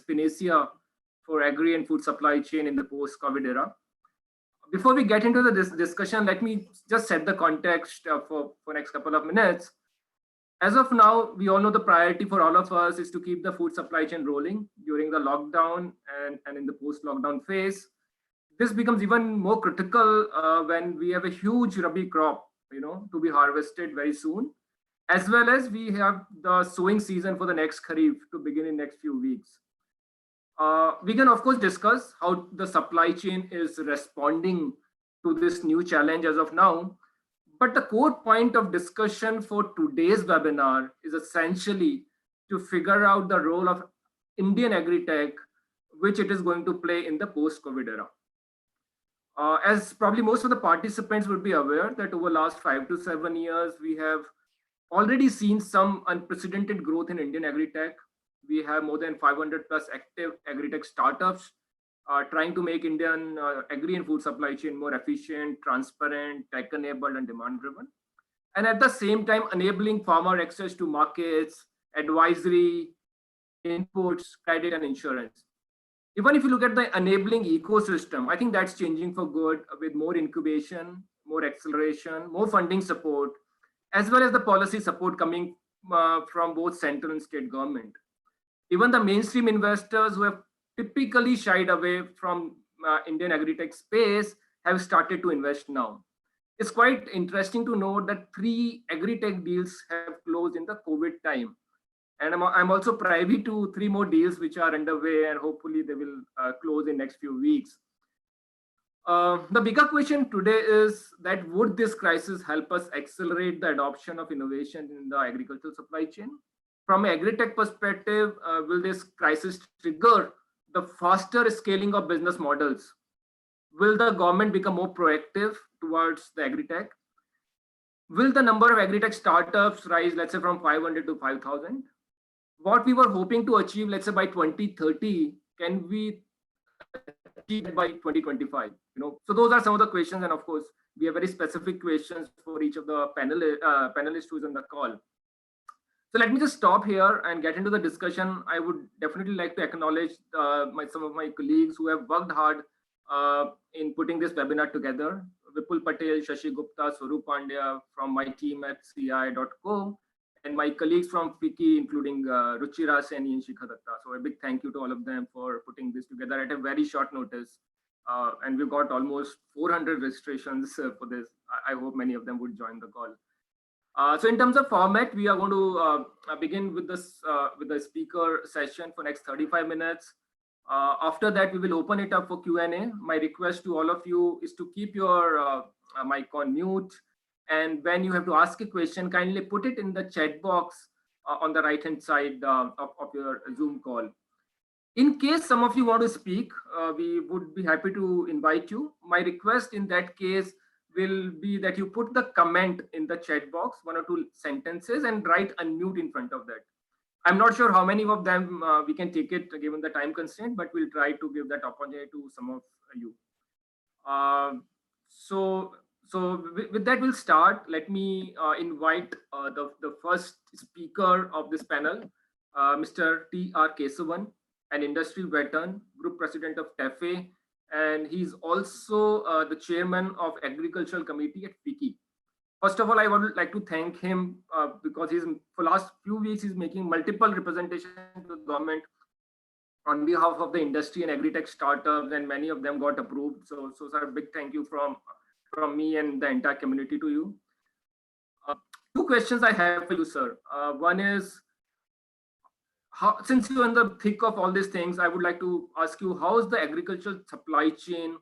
Panacea for agri and food supply chain in the post-COVID era. Before we get into this discussion, let me just set the context for next couple of minutes. As of now, we all know the priority for all of us is to keep the food supply chain rolling during the lockdown and in the post-lockdown phase. This becomes even more critical when we have a huge Rabi crop, to be harvested very soon, as well as we have the sowing season for the next Kharif to begin in next few weeks. We can of course discuss how the supply chain is responding to this new challenge as of now. But the core point of discussion for today's webinar is essentially to figure out the role of Indian Agritech, which it is going to play in the post-COVID era. As probably most of the participants would be aware that over the last 5 to 7 years, we have already seen some unprecedented growth in Indian Agritech. We have more than 500 plus active Agritech startups trying to make Indian agri and food supply chain more efficient, transparent, tech-enabled, and demand-driven. And at the same time, enabling farmer access to markets, advisory, inputs, credit, and insurance. Even if you look at the enabling ecosystem, I think that's changing for good with more incubation, more acceleration, more funding support, as well as the policy support coming from both central and state government. Even the mainstream investors who have typically shied away from Indian Agritech space have started to invest now. It's quite interesting to note that 3 Agritech deals have closed in the COVID time. And I'm also privy to 3 more deals which are underway, and hopefully they will close in next few weeks. The bigger question today is that would this crisis help us accelerate the adoption of innovation in the agricultural supply chain? From an Agritech perspective, will this crisis trigger the faster scaling of business models? Will the government become more proactive towards the Agritech? Will the number of Agritech startups rise, let's say, from 500 to 5,000? What we were hoping to achieve, let's say, by 2030, can we achieve it by 2025? So those are some of the questions, and of course, we have very specific questions for each of the panelists who's on the call. So let me just stop here and get into the discussion. I would definitely like to acknowledge some of my colleagues who have worked hard in putting this webinar together. Vipul Patel, Shashi Gupta, Swaroop Pandya from my team at CI.co, and my colleagues from FICCI, including Ruchira Sen and Shikha Datta. So a big thank you to all of them for putting this together at a very short notice. And we've got almost 400 registrations for this. I hope many of them would join the call. So in terms of format, we are going to begin with the speaker session for next 35 minutes. After that, we will open it up for Q&A. My request to all of you is to keep your mic on mute. And when you have to ask a question, kindly put it in the chat box on the right-hand side of your Zoom call. In case some of you want to speak, we would be happy to invite you. My request in that case will be that you put the comment in the chat box, 1 or 2 sentences, and write unmute in front of that. I'm not sure how many of them we can take it given the time constraint, but we'll try to give that opportunity to some of you. So with that, we'll start. Let me invite the first speaker of this panel, Mr. T.R. Kesavan, an industry veteran, Group President of TEFE, and he's also the chairman of Agricultural Committee at FICCI. First of all, I would like to thank him because for last few weeks, he's making multiple representations to the government on behalf of the industry and Agritech startups, and many of them got approved. So sir, a big thank you from me and the entire community to you. 2 questions I have for you, sir. One is, since you're in the thick of all these things, I would like to ask you, how is the agricultural supply chain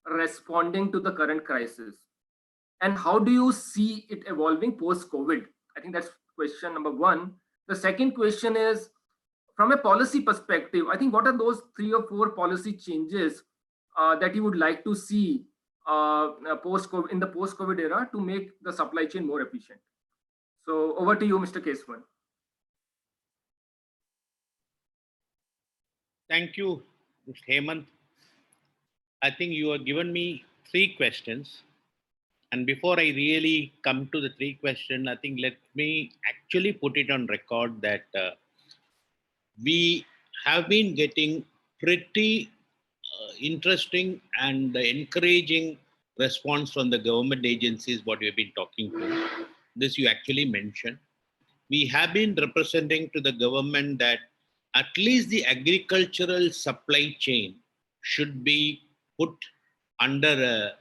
responding to the current crisis? And how do you see it evolving post-COVID? I think that's question number 1. The second question is, from a policy perspective, I think what are those 3 or 4 policy changes that you would like to see in the post-COVID era to make the supply chain more efficient? So over to you, Mr. Kesavan. Thank you, Mr. Hemant. I think you have given me 3 questions. And before I really come to the 3 questions, I think let me actually put it on record that we have been getting pretty interesting and encouraging response from the government agencies, what we've been talking to. This you actually mentioned. We have been representing to the government that at least the agricultural supply chain should be put under a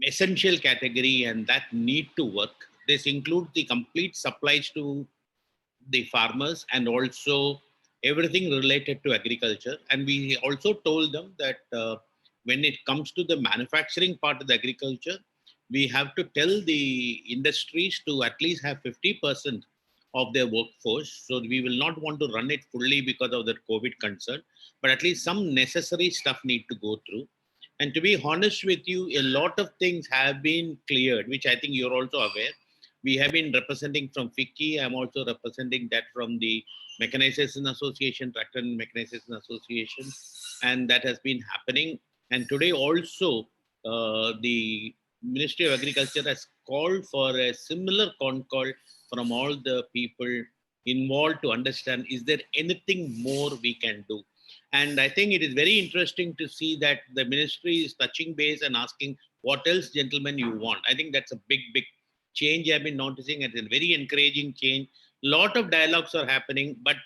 essential category and that need to work. This includes the complete supplies to the farmers and also everything related to agriculture. And we also told them that when it comes to the manufacturing part of the agriculture, we have to tell the industries to at least have 50% of their workforce. So we will not want to run it fully because of the COVID concern, but at least some necessary stuff need to go through. And to be honest with you, a lot of things have been cleared, which I think you're also aware. We have been representing from FICCI. I'm also representing that from the Mechanization Association, Tractor and Mechanization Association, and that has been happening. And today also, the Ministry of Agriculture has called for a similar con call from all the people involved to understand, is there anything more we can do? And I think it is very interesting to see that the ministry is touching base and asking, what else, gentlemen, you want? I think that's a big, big change I've been noticing. It's a very encouraging change. A lot of dialogues are happening, but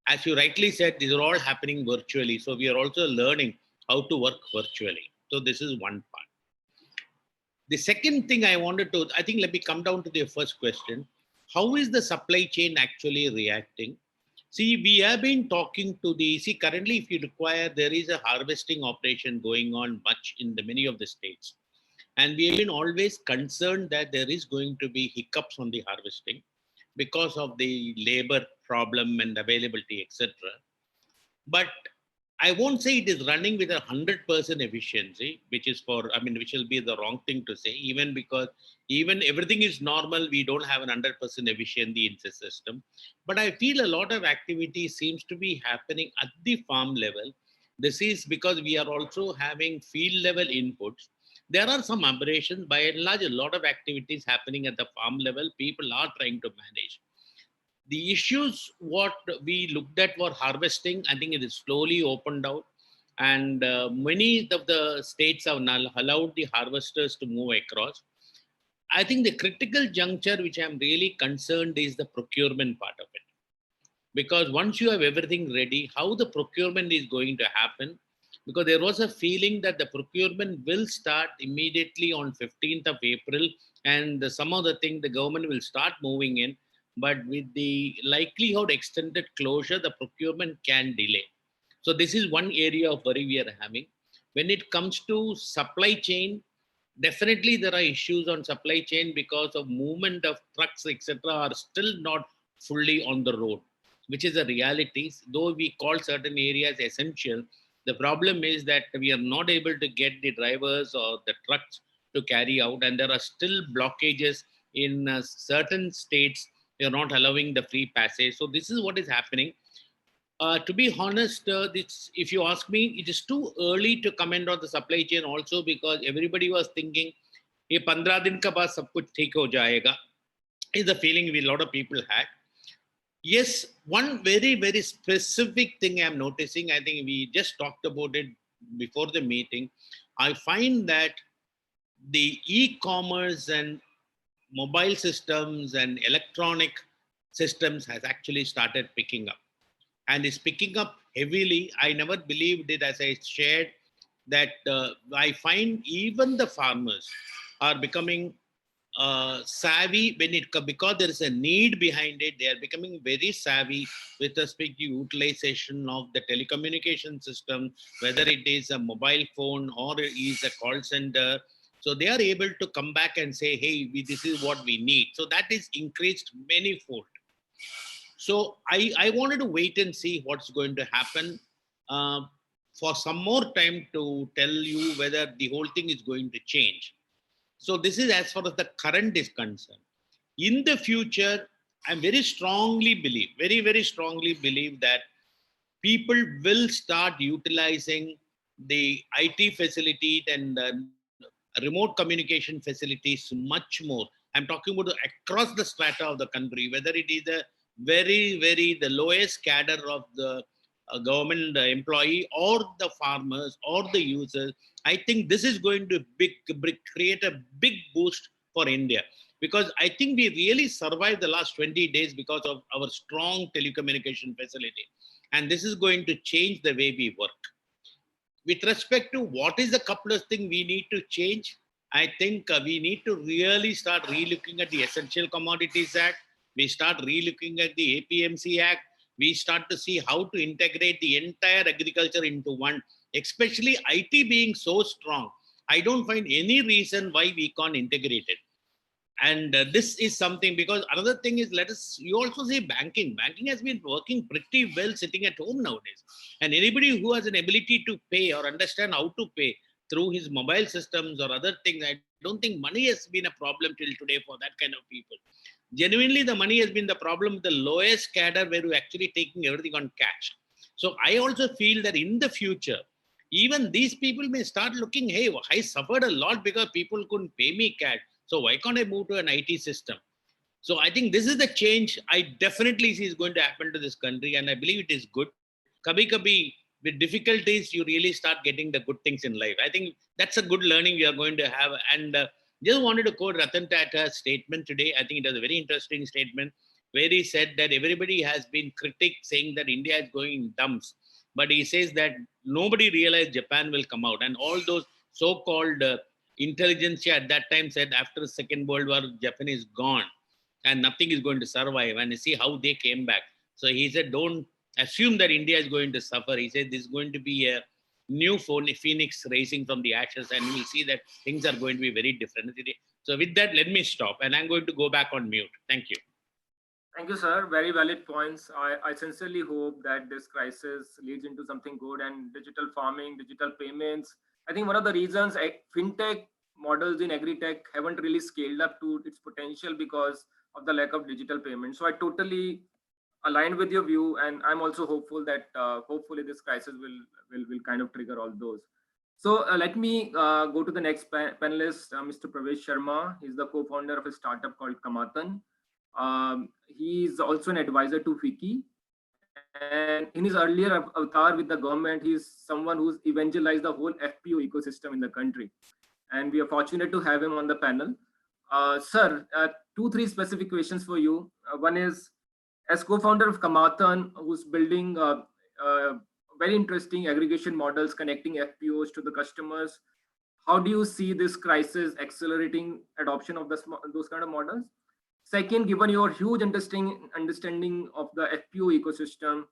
as you rightly said, these are all happening virtually. So we are also learning how to work virtually. So this is one part. The second thing I wanted to, I think, let me come down to the first question. How is the supply chain actually reacting? See, we have been talking to currently, if you require, there is a harvesting operation going on much in the many of the states. And we have been always concerned that there is going to be hiccups on the harvesting because of the labor problem and availability, etc. But I won't say it is running with 100% efficiency, which will be the wrong thing to say, even because even everything is normal, we don't have an 100% efficiency in the system. But I feel a lot of activity seems to be happening at the farm level. This is because we are also having field level inputs. There are some aberrations. By and large, a lot of activities happening at the farm level. People are trying to manage. The issues what we looked at were harvesting. I think it is slowly opened out, and many of the states have now allowed the harvesters to move across. I think the critical juncture which I'm really concerned is the procurement part of it, because once you have everything ready, how the procurement is going to happen, because there was a feeling that the procurement will start immediately on 15th of April, and some of the thing the government will start moving in. But with the likelihood extended closure, the procurement can delay. So this is one area of worry we are having. When it comes to supply chain, definitely there are issues on supply chain because of movement of trucks, etc., are still not fully on the road, which is a reality. Though we call certain areas essential, the problem is that we are not able to get the drivers or the trucks to carry out, and there are still blockages in certain states. They are not allowing the free passage. So this is what is happening. To be honest, if you ask me, it is too early to comment on the supply chain also, because everybody was thinking, "Ye 15 din ka baad sab kuch theek ho jayega," is the feeling we a lot of people had. Yes, one very, very specific thing I'm noticing, I think we just talked about it before the meeting. I find that the e-commerce and mobile systems and electronic systems has actually started picking up, and is picking up heavily. I never believed it, as I shared, that I find even the farmers are becoming savvy because there is a need behind it. They are becoming very savvy with respect to utilization of the telecommunication system, whether it is a mobile phone or it is a call center. So they are able to come back and say, hey, this is what we need. So that is increased manyfold. So I wanted to wait and see what's going to happen for some more time to tell you whether the whole thing is going to change. So this is as far as the current is concerned. In the future, I very strongly believe that people will start utilizing the IT facility and remote communication facilities much more. I'm talking about across the strata of the country, whether it is the the lowest cadre of the government employee or the farmers or the users, I think this is going to create a big boost for India. Because I think we really survived the last 20 days because of our strong telecommunication facility. And this is going to change the way we work. With respect to what is the couple of things we need to change, I think we need to really start relooking at the Essential Commodities Act. We start relooking at the APMC Act. We start to see how to integrate the entire agriculture into one, especially IT being so strong. I don't find any reason why we can't integrate it. And this is something, because another thing is, you also say banking has been working pretty well sitting at home nowadays. And anybody who has an ability to pay or understand how to pay through his mobile systems or other things, I don't think money has been a problem till today for that kind of people. Genuinely, the money has been the problem with the lowest cadre, where you're actually taking everything on cash. So I also feel that in the future, even these people may start looking, hey, I suffered a lot because people couldn't pay me cash. So why can't I move to an IT system? So I think this is the change I definitely see is going to happen to this country, and I believe it is good. Kabhi, with difficulties, you really start getting the good things in life. I think that's a good learning we are going to have. And just wanted to quote Ratan Tata's statement today. I think it was a very interesting statement, where he said that everybody has been critics saying that India is going in dumps. But he says that nobody realized Japan will come out. And all those so-called intelligentsia at that time said after the Second World War, Japan is gone and nothing is going to survive. And you see how they came back. So he said, don't assume that India is going to suffer. He said, this is going to be a new phoenix rising from the ashes, and we'll see that things are going to be very different. So with that, let me stop, and I'm going to go back on mute. Thank you. Thank you, sir. Very valid points. I sincerely hope that this crisis leads into something good, and digital farming, digital payments. I think one of the reasons fintech models in Agritech haven't really scaled up to its potential because of the lack of digital payments. So I totally align with your view, and I'm also hopeful that hopefully this crisis will kind of trigger all those. So let me go to the next panelist, Mr. Pravesh Sharma. He's the co-founder of a startup called Kamatan. He's also an advisor to FICCI. And in his earlier avatar with the government, he's someone who's evangelized the whole FPO ecosystem in the country. And we are fortunate to have him on the panel. Sir, 2-3 specific questions for you. One is, as co-founder of Kamatan, who's building very interesting aggregation models connecting FPOs to the customers, how do you see this crisis accelerating adoption of those kind of models? Second, given your huge understanding of the FPO ecosystem,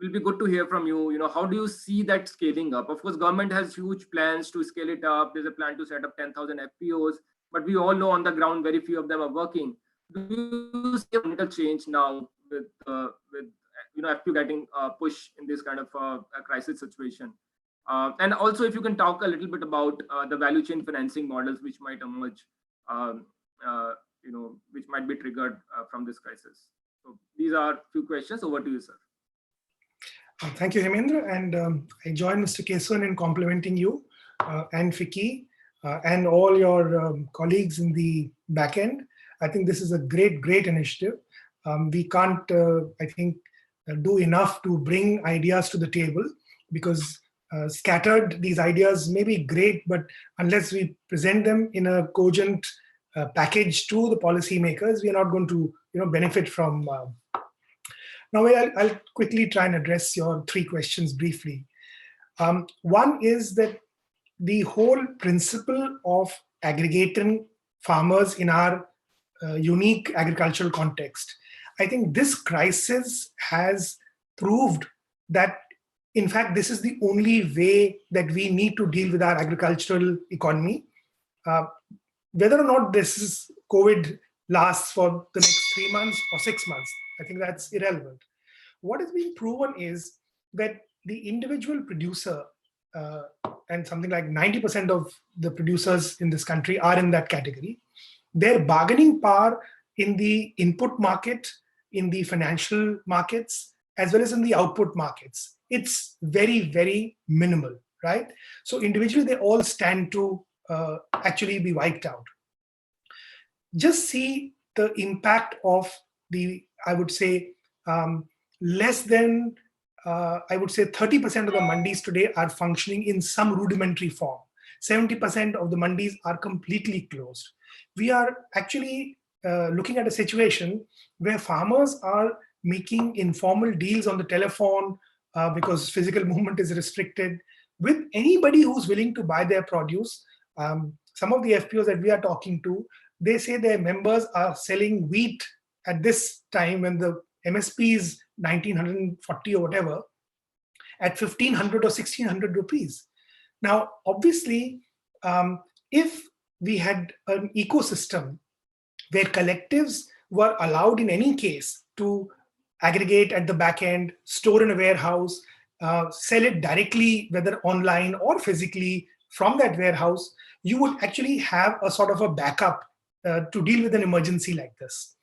will be good to hear from you. You know, how do you see that scaling up? Of course, government has huge plans to scale it up. There's a plan to set up 10,000 FPOs, but we all know on the ground very few of them are working. Do you see a fundamental change now with FPO getting pushed in this kind of a crisis situation? And also, if you can talk a little bit about the value chain financing models which might emerge. Which might be triggered from this crisis. So these are a few questions. Over to you, sir. Thank you, Hemendra. And I join Mr. Keswan in complimenting you and FICCI and all your colleagues in the back end. I think this is a great initiative. We can't, I think, do enough to bring ideas to the table, because scattered, these ideas may be great, but unless we present them in a cogent package to the policymakers, we are not going to benefit from. Now I'll quickly try and address your 3 questions briefly. One is that the whole principle of aggregating farmers in our unique agricultural context. I think this crisis has proved that, in fact, this is the only way that we need to deal with our agricultural economy. Whether or not this is COVID lasts for the next 3 months or 6 months, I think that's irrelevant. What is being proven is that the individual producer, and something like 90% of the producers in this country are in that category, their bargaining power in the input market, in the financial markets, as well as in the output markets, it's very minimal, right? So individually, they all stand to actually be wiped out. Just see the impact of the, I would say, less than I would say 30% of the mandis today are functioning in some rudimentary form. 70% of the mandis are completely closed. We are actually looking at a situation where farmers are making informal deals on the telephone because physical movement is restricted with anybody who's willing to buy their produce. Some of the FPOs that we are talking to, they say their members are selling wheat at this time when the MSP is 1940 or whatever, at 1500 or 1600 rupees. Now, obviously, if we had an ecosystem where collectives were allowed in any case to aggregate at the back end, store in a warehouse, sell it directly, whether online or physically from that warehouse, you would actually have a sort of a backup to deal with an emergency like this.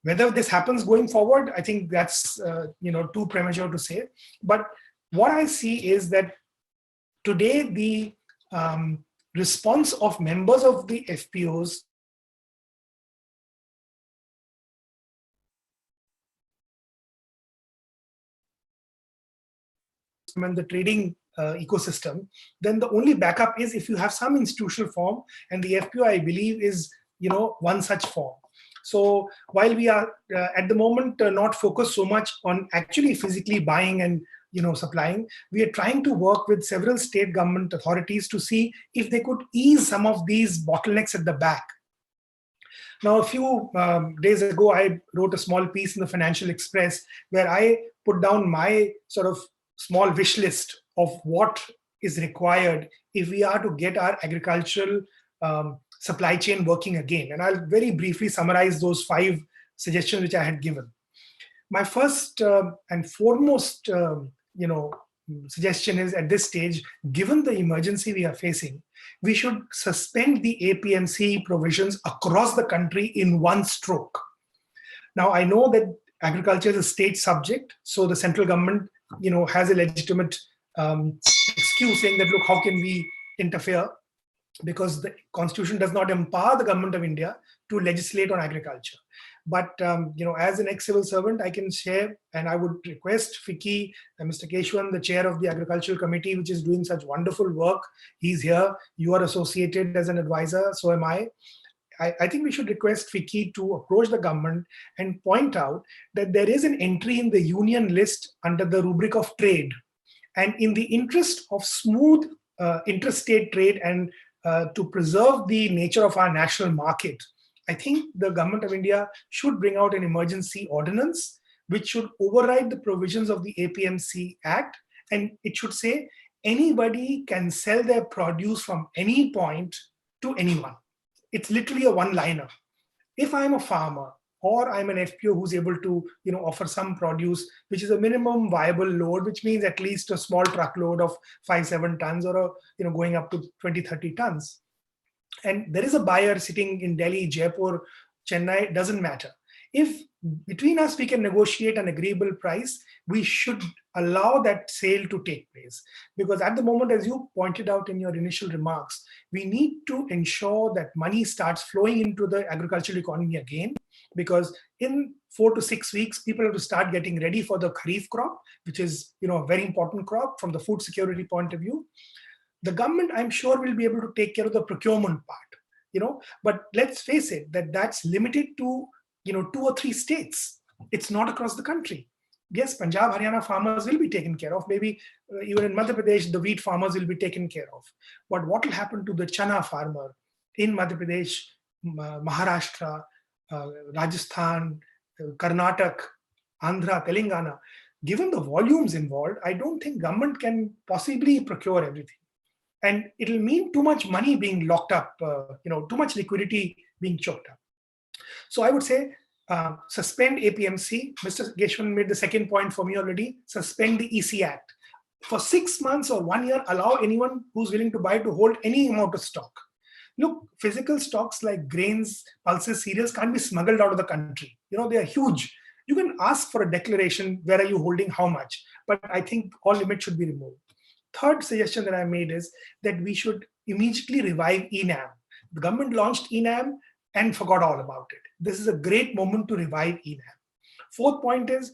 Whether this happens going forward, I think that's too premature to say. But what I see is that today the response of members of the FPOs and the trading ecosystem, then the only backup is if you have some institutional form, and the FPO, I believe, is one such form. So while we are at the moment not focused so much on actually physically buying and supplying, we are trying to work with several state government authorities to see if they could ease some of these bottlenecks at the back. Now, a few days ago, I wrote a small piece in the Financial Express where I put down my sort of small wish list of what is required if we are to get our agricultural supply chain working again. And I'll very briefly summarize those 5 suggestions which I had given. My first and foremost suggestion is, at this stage, given the emergency we are facing, we should suspend the APMC provisions across the country in one stroke. Now, I know that agriculture is a state subject, so the central government has a legitimate excuse saying that, look, how can we interfere? Because the constitution does not empower the government of India to legislate on agriculture. But as an ex-civil servant, I can share, and I would request FICCI and Mr. Keshwan, the chair of the Agricultural Committee, which is doing such wonderful work. He's here. You are associated as an advisor. So am I. I think we should request FICCI to approach the government and point out that there is an entry in the union list under the rubric of trade. And in the interest of smooth interstate trade and to preserve the nature of our national market, I think the government of India should bring out an emergency ordinance which should override the provisions of the APMC Act, and it should say anybody can sell their produce from any point to anyone. It's literally a one-liner. If I'm a farmer or I'm an FPO who's able to offer some produce, which is a minimum viable load, which means at least a small truckload of 5-7 tons or going up to 20-30 tons. And there is a buyer sitting in Delhi, Jaipur, Chennai, doesn't matter. If between us we can negotiate an agreeable price, we should allow that sale to take place. Because at the moment, as you pointed out in your initial remarks, we need to ensure that money starts flowing into the agricultural economy again. Because in 4 to 6 weeks, people have to start getting ready for the Kharif crop, which is a very important crop from the food security point of view. The government, I'm sure, will be able to take care of the procurement part, but let's face it, that's limited to 2 or 3 states. It's not across the country. Yes, Punjab, Haryana farmers will be taken care of. Maybe even in Madhya Pradesh, the wheat farmers will be taken care of. But what will happen to the chana farmer in Madhya Pradesh, Maharashtra, Rajasthan, Karnataka, Andhra, Telangana? Given the volumes involved, I don't think government can possibly procure everything. And it'll mean too much money being locked up, too much liquidity being choked up. So I would say suspend APMC. Mr. Keshwan made the second point for me already. Suspend the EC Act. For 6 months or 1 year, allow anyone who's willing to buy to hold any amount of stock. Look, physical stocks like grains, pulses, cereals can't be smuggled out of the country. They are huge. You can ask for a declaration, where are you holding how much? But I think all limits should be removed. Third suggestion that I made is that we should immediately revive ENAM. The government launched ENAM and forgot all about it. This is a great moment to revive ENAM. Fourth point is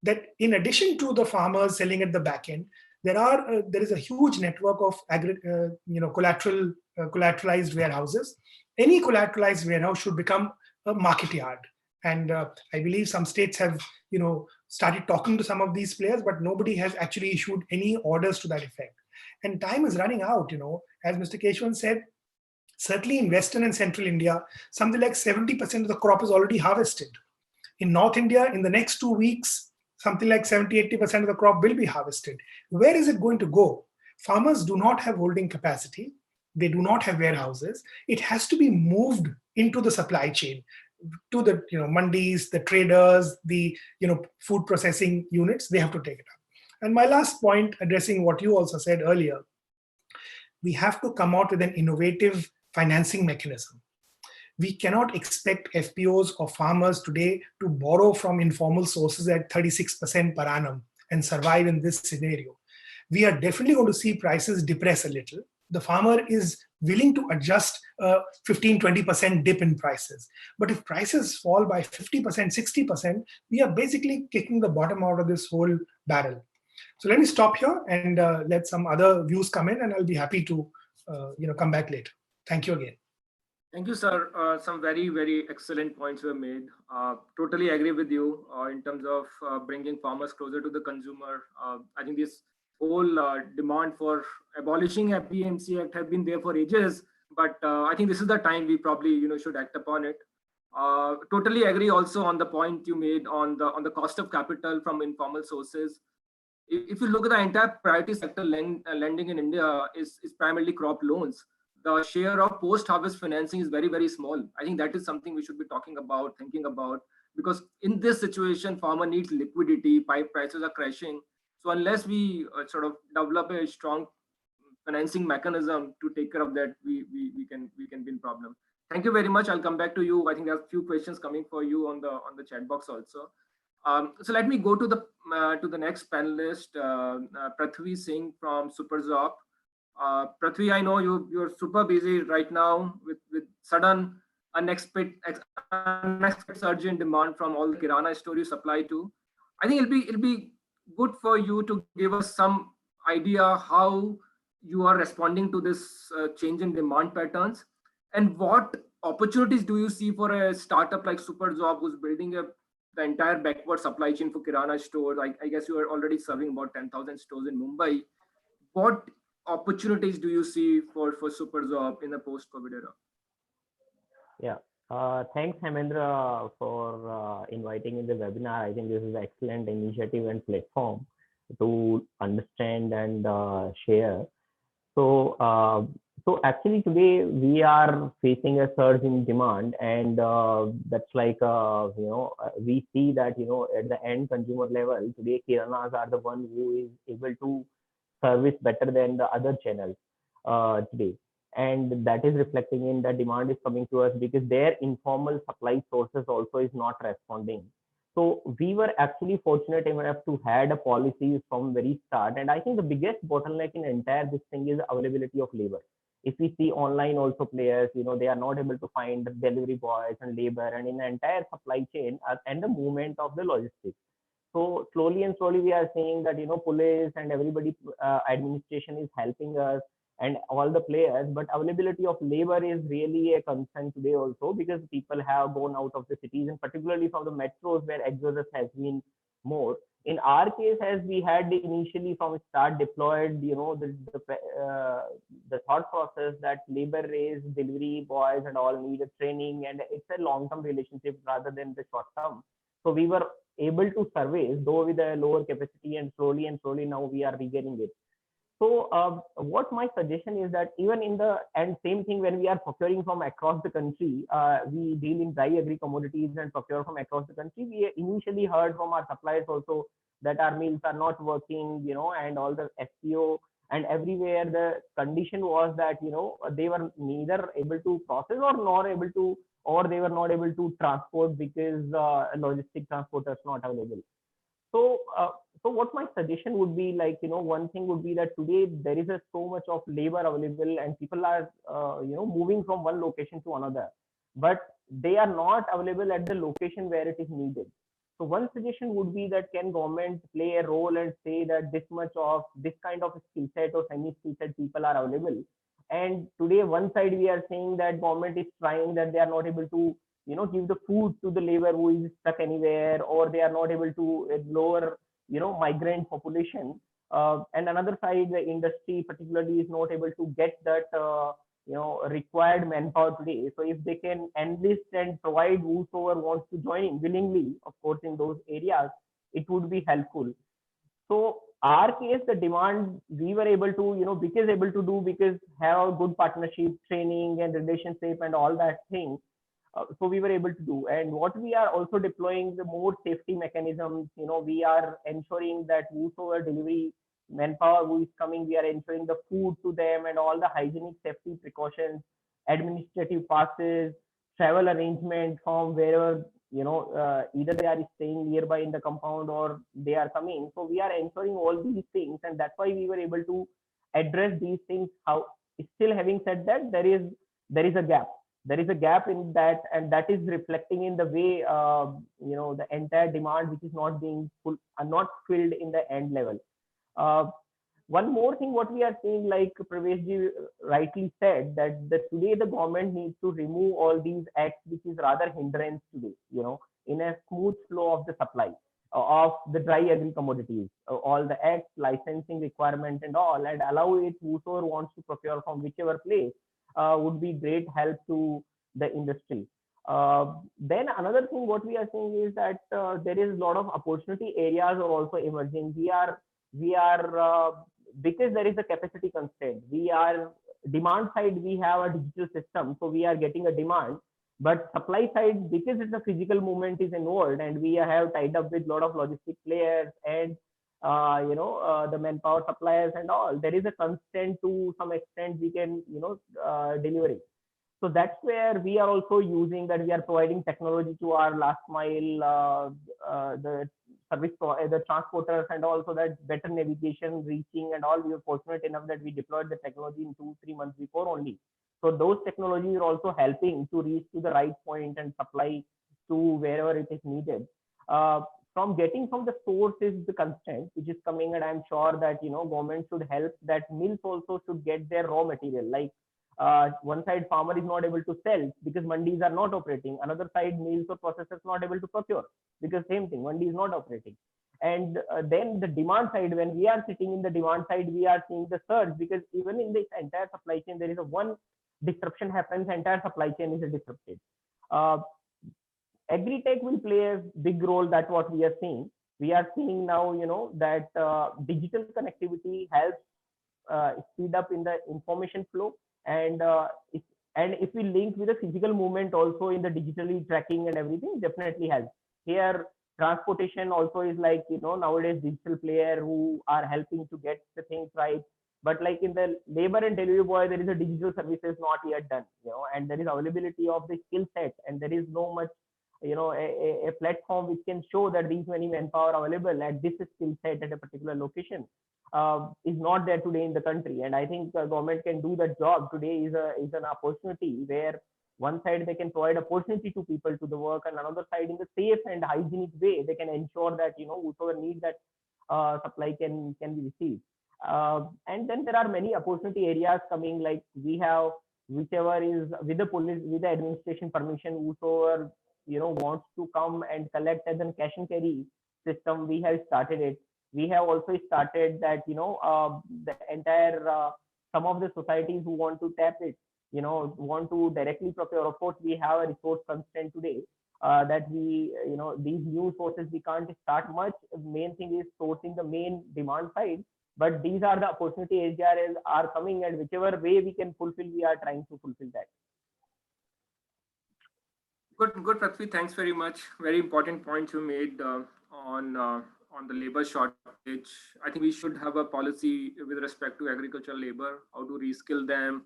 that in addition to the farmers selling at the back end, there is a huge network of collateralized warehouses. Any collateralized warehouse should become a market yard. And I believe some states have started talking to some of these players, but nobody has actually issued any orders to that effect. And time is running out. As Mr. Keshwan said, certainly in Western and Central India, something like 70% of the crop is already harvested. In North India, in the next 2 weeks, something like 70-80% of the crop will be harvested. Where is it going to go? Farmers do not have holding capacity. They do not have warehouses. It has to be moved into the supply chain to the mandis, the traders, the food processing units. They have to take it up. And my last point, addressing what you also said earlier, we have to come out with an innovative financing mechanism. We cannot expect FPOs or farmers today to borrow from informal sources at 36% per annum and survive in this scenario. We are definitely going to see prices depress a little. The farmer is willing to adjust a 15-20% dip in prices. But if prices fall by 50%, 60%, we are basically kicking the bottom out of this whole barrel. So let me stop here and let some other views come in, and I'll be happy to come back later. Thank you again. Thank you, sir. Some very, very excellent points were made. Totally agree with you in terms of bringing farmers closer to the consumer. I think this whole demand for abolishing a PMC Act have been there for ages, but I think this is the time we probably should act upon it. Totally agree also on the point you made on the cost of capital from informal sources. If you look at the entire priority sector lending in India is primarily crop loans. The share of post-harvest financing is very, very small. I think that is something we should be talking about, thinking about, because in this situation, farmer needs liquidity, pipe prices are crashing. So unless we sort of develop a strong financing mechanism to take care of that, we can be in problem. Thank you very much. I'll come back to you. I think there are a few questions coming for you on the chat box also. So let me go to the next panelist, Prithvi Singh from Superzop. Prithvi, I know you're super busy right now with sudden unexpected surge in demand from all the Kirana stores you supply to. I think it'll be good for you to give us some idea how you are responding to this change in demand patterns, and what opportunities do you see for a startup like Superzop who's building the entire backward supply chain for Kirana stores. I guess you are already serving about 10,000 stores in Mumbai. What opportunities do you see for Superzop in the post-COVID era? Yeah, thanks, Hemendra, for inviting in the webinar. I think this is an excellent initiative and platform to understand and share. So actually today we are facing a surge in demand, and that's like we see that at the end consumer level today Kiranas are the one who is able to service better than the other channels today, and that is reflecting in the demand is coming to us because their informal supply sources also is not responding. So we were actually fortunate enough to had a policy from very start, and I think the biggest bottleneck in entire this thing is availability of labor. If we see online also players, they are not able to find delivery boys and labor, and in the entire supply chain and the movement of the logistics. So slowly and slowly we are seeing that police and everybody administration is helping us and all the players, but availability of labor is really a concern today also, because people have gone out of the cities, and particularly from the metros where exodus has been more. In our case, as we had initially from start deployed, the thought process that labor is delivery boys and all need a training, and it's a long-term relationship rather than the short-term. So we were able to service, though with a lower capacity, and slowly now we are regaining it. So what my suggestion is that even in the and same thing when we are procuring from across the country, we deal in dry agri commodities and procure from across the country. We initially heard from our suppliers also that our mills are not working, and all the FPO and everywhere the condition was that they were neither able to process or they were not able to transport because logistic transporters not available. So what my suggestion would be, like, one thing would be that today there is so much of labor available, and people are, moving from one location to another, but they are not available at the location where it is needed. So one suggestion would be that can government play a role and say that this much of this kind of skill set or semi-skill set people are available. And today, one side we are saying that government is trying that they are not able to, give the food to the labor who is stuck anywhere, or they are not able to lower, migrant population. And another side, the industry particularly is not able to get that, required manpower today. So if they can enlist and provide whosoever wants to join in willingly, of course, in those areas, it would be helpful. So our case, the demand we were able to, because able to do because have a good partnership, training and relationship and all that thing. So we were able to do. And what we are also deploying the more safety mechanisms, we are ensuring that whosoever delivery manpower who is coming, we are ensuring the food to them and all the hygienic safety precautions, administrative passes, travel arrangement from wherever, either they are staying nearby in the compound or they are coming. So we are ensuring all these things. And that's why we were able to address these things. How still having said that, there is a gap. There is a gap in that, and that is reflecting in the way the entire demand which is not being not filled in the end level. One more thing, what we are seeing, like Praveshji rightly said, that today the government needs to remove all these acts which is rather hindrance today, in a smooth flow of the supply of the dry agri commodities, all the acts, licensing requirement and all, and allow it whosoever wants to procure from whichever place would be great help to the industry. Then another thing what we are seeing is that there is a lot of opportunity areas are also emerging. We are because there is a capacity constraint. We are demand side, we have a digital system, so we are getting a demand. But supply side, because it's a physical movement is involved, and we have tied up with a lot of logistic players and the manpower suppliers and all, there is a constraint to some extent we can deliver it. So that's where we are also using that. We are providing technology to our last mile, the service, the transporters, and also that better navigation, reaching, and all. We were fortunate enough that we deployed the technology in 2-3 months before only. So those technologies are also helping to reach to the right point and supply to wherever it is needed. From getting from the source is the constraint which is coming, and I'm sure that government should help that mills also should get their raw material. Like one side farmer is not able to sell because mandis are not operating. Another side mills or processors not able to procure because same thing, mandi is not operating. And then the demand side, when we are sitting in the demand side, we are seeing the surge, because even in this entire supply chain, there is a one disruption happens, entire supply chain is disrupted. Agritech will play a big role. That's what we are seeing. We are seeing now, that digital connectivity helps speed up in the information flow, and if we link with the physical movement also in the digitally tracking and everything, definitely helps. Here, transportation also is like, nowadays digital player who are helping to get the things right. But like in the labor and delivery boy, there is a digital services not yet done, and there is availability of the skill set, and there is no much, a platform which can show that these many manpower available at this skill set at a particular location is not there today in the country. And I think government can do that job today. Is an opportunity where one side they can provide opportunity to people to the work, and another side in the safe and hygienic way they can ensure that whoever needs that supply can be received. And then there are many opportunity areas coming, like we have whichever is with the police, with the administration permission, whosoever wants to come and collect as a cash and carry system, we have started it. We have also started that the entire some of the societies who want to tap it, want to directly procure. Of course, we have a resource constraint today that we these new sources we can't start much. Main thing is sourcing the main demand side, but these are the opportunity areas are coming, and whichever way we can fulfill, we are trying to fulfill that. Good, Prithvi. Thanks very much. Very important point you made on the labor shortage. I think we should have a policy with respect to agricultural labor, how to reskill them.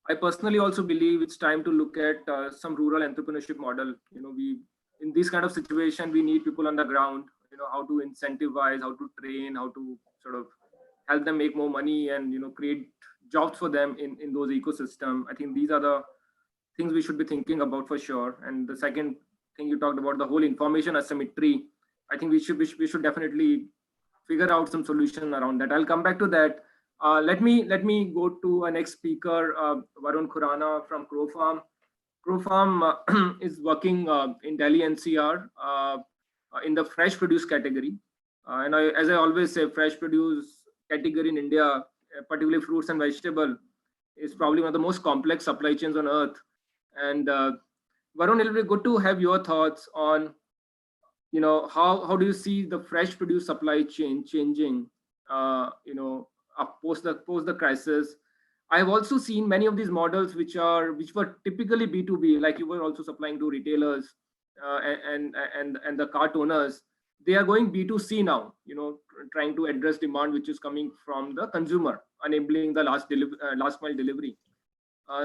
I personally also believe it's time to look at some rural entrepreneurship model. We in this kind of situation, we need people on the ground. How to incentivize, how to train, how to sort of help them make more money, and create jobs for them in those ecosystem. I think these are the things we should be thinking about for sure. And the second thing you talked about, the whole information asymmetry I think we should definitely figure out some solution around that. I'll come back to that. Let me go to our next speaker, Varun Khurana from Crow Farm. Crow Farm is working in Delhi NCR in the fresh produce category. And as I always say, fresh produce category in India, particularly fruits and vegetable, is probably one of the most complex supply chains on earth. And Varun, it'll be good to have your thoughts on, how do you see the fresh produce supply chain changing, post the crisis. I've also seen many of these models which were typically B2B, like you were also supplying to retailers and the cart owners. They are going B2C now, trying to address demand which is coming from the consumer, enabling the last mile delivery.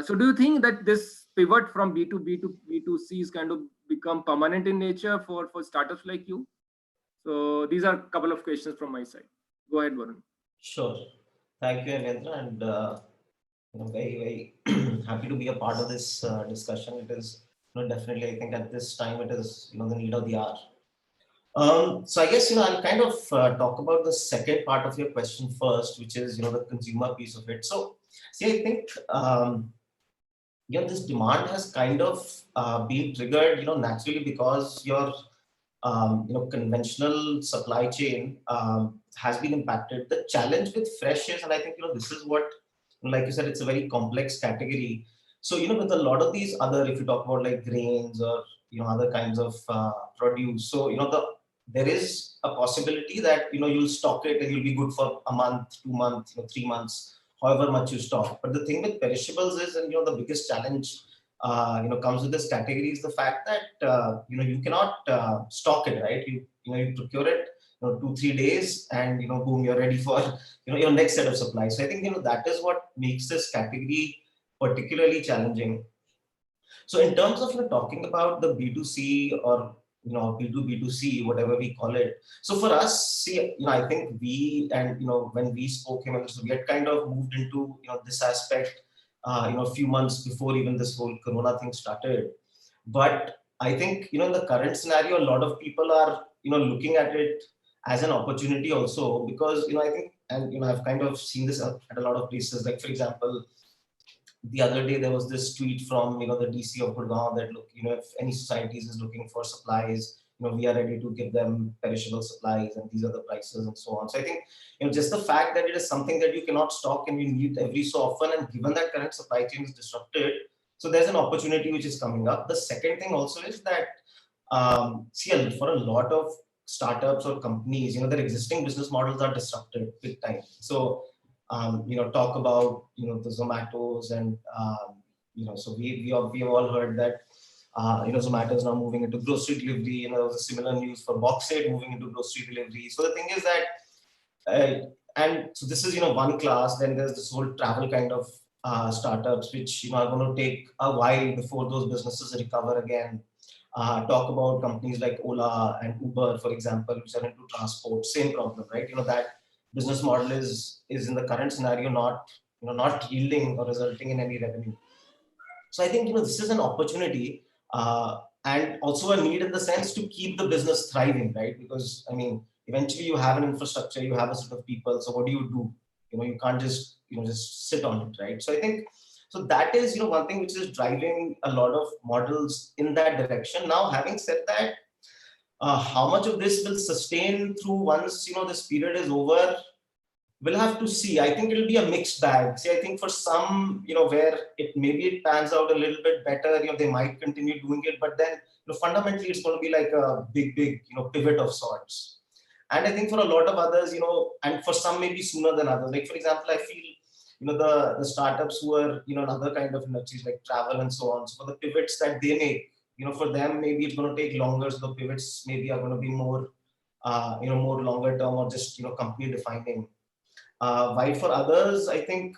So do you think that this pivot from B2B to B2C is kind of become permanent in nature for startups like you? So these are a couple of questions from my side. Go ahead, Varun. Sure. Thank you, Anindra, and very, very happy to be a part of this discussion. It is definitely, I think at this time it is the need of the hour. So I guess I'll kind of talk about the second part of your question first, which is the consumer piece of it. So see, I think this demand has kind of been triggered naturally because your conventional supply chain has been impacted. The challenge with fresh is, and I think this is what, like you said, it's a very complex category. So with a lot of these other, if you talk about like grains or other kinds of produce, so there is a possibility that you'll stock it and you'll be good for a month, 2 months, 3 months, however much you stock. But the thing with perishables is, and the biggest challenge comes with this category is the fact that you cannot stock it, right? You procure it 2-3 days and boom, you're ready for your next set of supplies. So I think that is what makes this category particularly challenging. So in terms of talking about the B2C or B2B2C, whatever we call it. So for us, see, I think we, and when we spoke, we had kind of moved into this aspect a few months before even this whole Corona thing started. But I think in the current scenario, a lot of people are looking at it as an opportunity also, because I think, and I've kind of seen this at a lot of places. Like for example, the other day there was this tweet from the DC of Gurgaon that look, if any societies is looking for supplies, we are ready to give them perishable supplies and these are the prices and so on. So I think just the fact that it is something that you cannot stock and you need every so often, and given that current supply chain is disrupted, so there's an opportunity which is coming up. The second thing also is that see, for a lot of startups or companies, their existing business models are disrupted big time. So talk about the Zomatos and so we have all heard that Zomato is now moving into grocery delivery. There was a similar news for Boxit moving into grocery delivery. So the thing is that and so this is one class. Then there's this whole travel kind of startups which are going to take a while before those businesses recover again. Talk about companies like Ola and Uber, for example, which are into transport. Same problem, right? That business model is in the current scenario not yielding or resulting in any revenue. So I think this is an opportunity and also a need in the sense to keep the business thriving, right? Because I mean, eventually you have an infrastructure, you have a set of people. So what do? You can't just just sit on it, right? So I think so that is one thing which is driving a lot of models in that direction. Now, having said that, how much of this will sustain through once this period is over, we'll have to see. I think it'll be a mixed bag. See, I think for some, where it pans out a little bit better, they might continue doing it, but then fundamentally it's going to be like a big pivot of sorts. And I think for a lot of others, and for some maybe sooner than others. Like for example, I feel the startups who are in other kind of industries like travel and so on. So for the pivots that they make, for them maybe it's going to take longer. So the pivots maybe are going to be more more longer term or just company defining. While for others, I think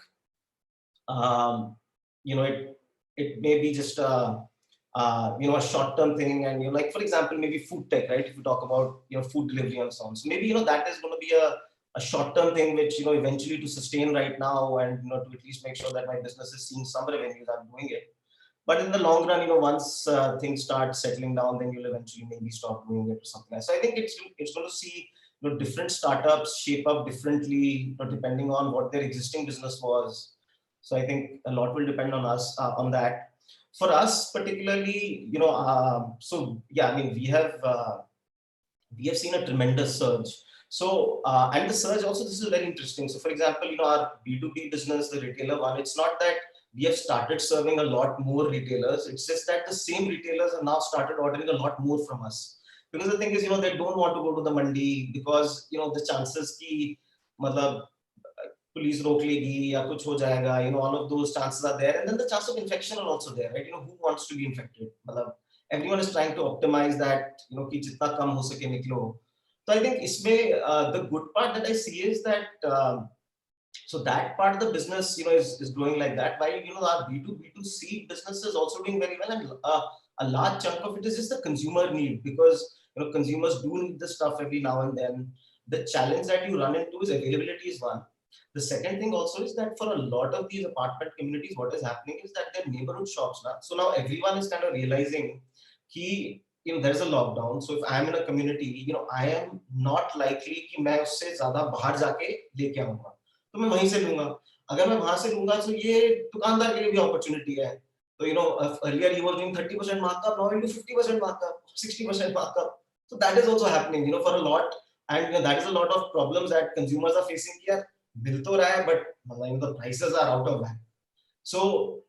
it may be just a short term thing, and like for example maybe food tech, right? If you talk about food delivery and so on, so maybe that is going to be a short term thing which eventually to sustain right now and to at least make sure that my business is seeing some revenues, I'm doing it. But in the long run, once things start settling down, then you'll eventually maybe stop doing it or something like that. So I think it's going to see different startups shape up differently, depending on what their existing business was. So I think a lot will depend on us on that. For us particularly, so yeah, I mean we have seen a tremendous surge. So and the surge also, this is very interesting. So for example, our B2B business, the retailer one, it's not that we have started serving a lot more retailers. It's just that the same retailers have now started ordering a lot more from us. Because the thing is, they don't want to go to the mandi because, the chances ki, matlab, police रोक लेगी या कुछ हो जाएगा, all of those chances are there, and then the chance of infection are also there, right? Who wants to be infected? मतलब everyone is trying to optimize that, कि जितना कम हो सके निकलो. So I think इसमें the good part that I see is that so that part of the business, is growing like that. While our B2B2C business is also doing very well, and a large chunk of it is just the consumer need, because consumers do need the stuff every now and then. The challenge that you run into is availability is one. The second thing also is that for a lot of these apartment communities, what is happening is that they're neighborhood shops now. So now everyone is kind of realizing कि there's a lockdown. So if I am in a community, I am not likely कि मैं उससे ज़्यादा बाहर जाके लेके आऊँगा. तो मैं वहीं से लूँगा. अगर मैं वहाँ से लूँगा तो ये दुकानदार के लिए भी opportunity है. So earlier he was doing 30% markup, now into 50% markup, 60% markup. So that is also happening, for a lot, and that is a lot of problems that consumers are facing here. मिल तो रहा है, but the prices are out of whack. So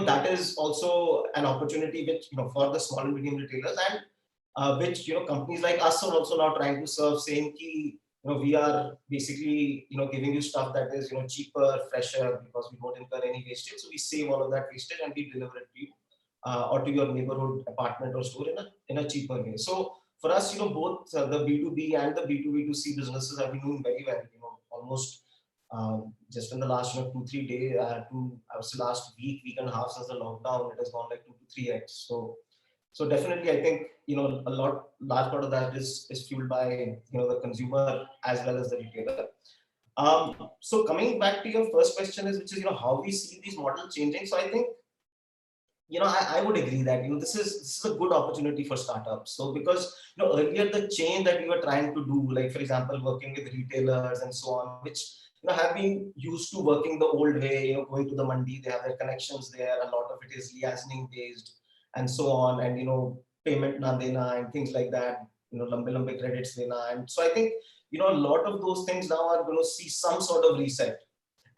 that is also an opportunity which for the small and medium retailers, and which companies like us are also now trying to serve, saying ki we are basically giving you stuff that is cheaper, fresher, because we don't incur any wastage. So we save all of that wastage and we deliver it to you or to your neighborhood apartment or store in a cheaper way. So for us, both the B2B and the B2B2C businesses have been doing very well. Almost just in the last 2-3 days, last week and a half since the lockdown, it has gone like 2 to 3x. So definitely, I think a large part of that is fueled by the consumer as well as the retailer. So coming back to your first question which is how we see these models changing. So I think I would agree that this is a good opportunity for startups. So because earlier the chain that we were trying to do, like for example working with retailers and so on, which have been used to working the old way, going to the mandi, they have their connections there, a lot of it is liaisoning based and so on, and payment na dena and things like that, lambe credits dena. And so I think a lot of those things now are going to see some sort of reset.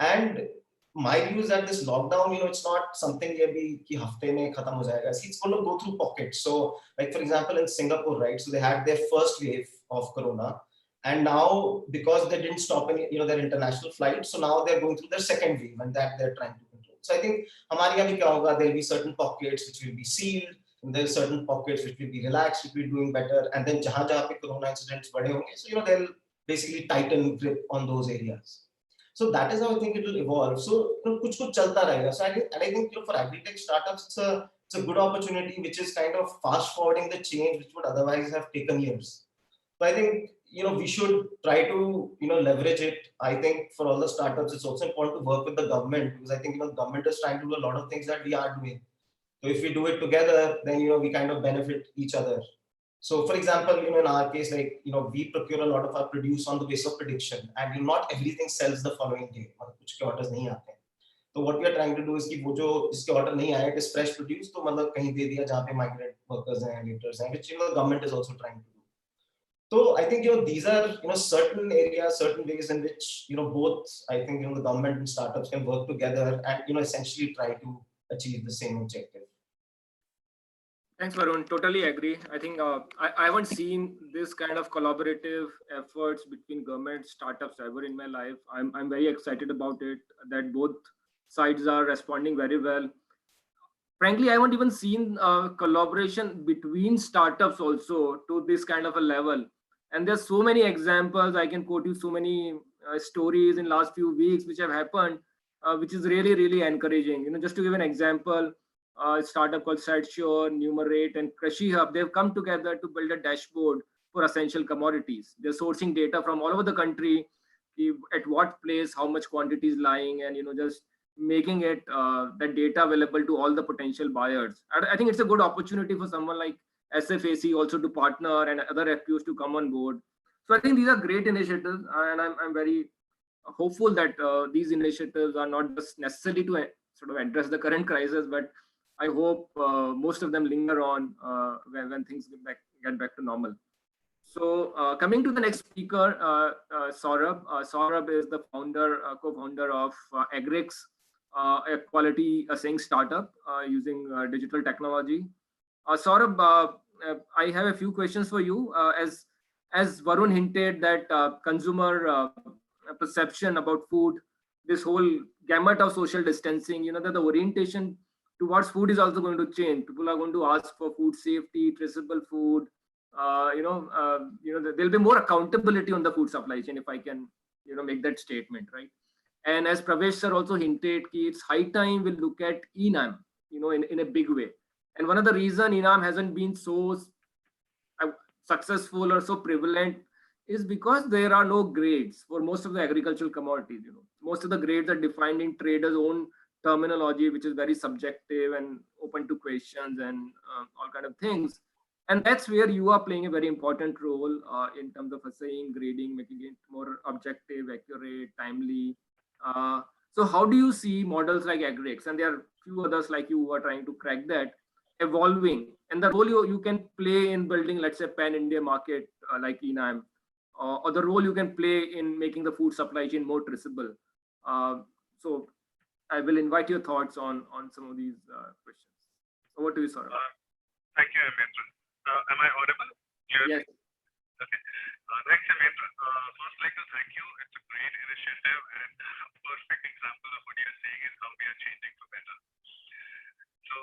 And my view is that this lockdown, it's not something ki hafte mein khatam ho jayega. See, it's going to go through pockets. So like for example in Singapore, right, so they had their first wave of corona, and now because they didn't stop any their international flights, so now they're going through their second wave, and that they're trying to control. So I think hamare yahan bhi kya hoga, there'll be certain pockets which will be sealed, and there's certain pockets which will be relaxed, which will be doing better, and then jahan pe corona incidents bade honge, so they'll basically tighten grip on those areas. So that is how I think it will evolve. So kuch chalta rahega. So I think for Agritech startups, it's a good opportunity which is kind of fast forwarding the change which would otherwise have taken years. So I think we should try to leverage it. I think for all the startups, it's also important to work with the government, because I think government is trying to do a lot of things that we are doing. So if we do it together, then we kind of benefit each other. So for example, in our case, like we procure a lot of our produce on the basis of prediction, and not everything sells the following day. कुछ के orders नहीं आते. So what we are trying to do is कि वो जो जिसके order नहीं आया, it is fresh produce, तो मतलब कहीं दे दिया जहाँ पे migrant workers हैं, laborers हैं, which the government is also trying to do. So I think these are certain areas, certain ways in which both I think the government and startups can work together and essentially try to achieve the same objective. Thanks, Varun. Totally agree. I think I haven't seen this kind of collaborative efforts between government startups ever in my life. I'm very excited about it, that both sides are responding very well. Frankly, I haven't even seen collaboration between startups also to this kind of a level. And there's so many examples. I can quote you so many stories in last few weeks which have happened, which is really, really encouraging. Just to give an example, a startup called Sideshow, Numerate, and Krishi Hub, they've come together to build a dashboard for essential commodities. They're sourcing data from all over the country, at what place, how much quantity is lying, and just making it that data available to all the potential buyers. I think it's a good opportunity for someone like SFAC also to partner and other FPOs to come on board. So I think these are great initiatives, and I'm very hopeful that these initiatives are not just necessary to sort of address the current crisis, but I hope most of them linger on when things get back to normal. So coming to the next speaker, Saurabh. Saurabh is the co-founder of Agrix, a quality assurance startup using digital technology. Saurabh, I have a few questions for you. As Varun hinted that consumer perception about food, this whole gamut of social distancing, that the orientation towards food is also going to change. People are going to ask for food safety, traceable food. There'll be more accountability on the food supply chain, if I can, make that statement, right? And as Pravesh sir also hinted, it's high time we'll look at ENAM, in a big way. And one of the reason ENAM hasn't been so successful or so prevalent is because there are no grades for most of the agricultural commodities. Most of the grades are defined in traders' own terminology, which is very subjective and open to questions and all kind of things. And that's where you are playing a very important role in terms of assessing, grading, making it more objective, accurate, timely. So how do you see models like Agrix, and there are few others like you who are trying to crack that, evolving, and the role you can play in building, let's say, pan-India market like ENAM, or the role you can play in making the food supply chain more traceable. So I will invite your thoughts on some of these questions. Over to you, Saurabh. Thank you, Hemendra. Am I audible? Yes. Okay. Thanks, Hemendra. First, like to thank you. It's a great initiative and a perfect example of what you're saying is how we are changing for better. So,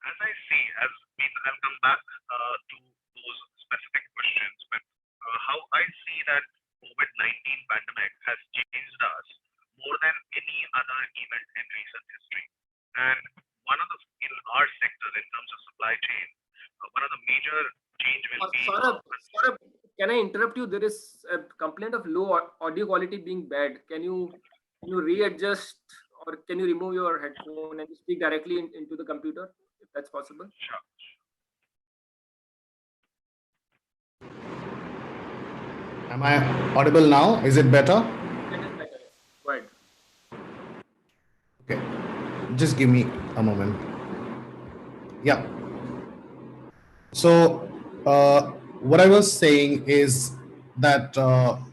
as I see, I'll come back to those specific questions, but how I see that COVID-19 pandemic has changed us more than any other event in recent history. And one of the, in our sector, in terms of supply chain, one of the major change will be. Saurabh, can I interrupt you? There is a complaint of low audio quality being bad. Can you readjust, or can you remove your headphone and speak directly into the computer, if that's possible? Sure. Am I audible now? Is it better? It is better. Go ahead. Okay, just give me a moment. Yeah. So what I was saying is that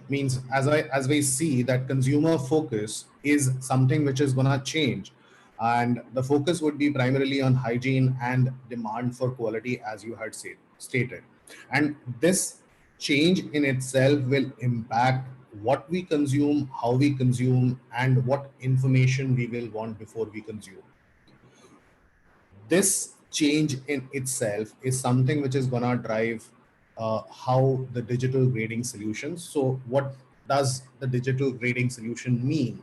means as we see that consumer focus is something which is gonna change, and the focus would be primarily on hygiene and demand for quality, as you had stated. And this change in itself will impact what we consume, how we consume, and what information we will want before we consume. This change in itself is something which is gonna drive how the digital grading solutions. So what does the digital grading solution mean?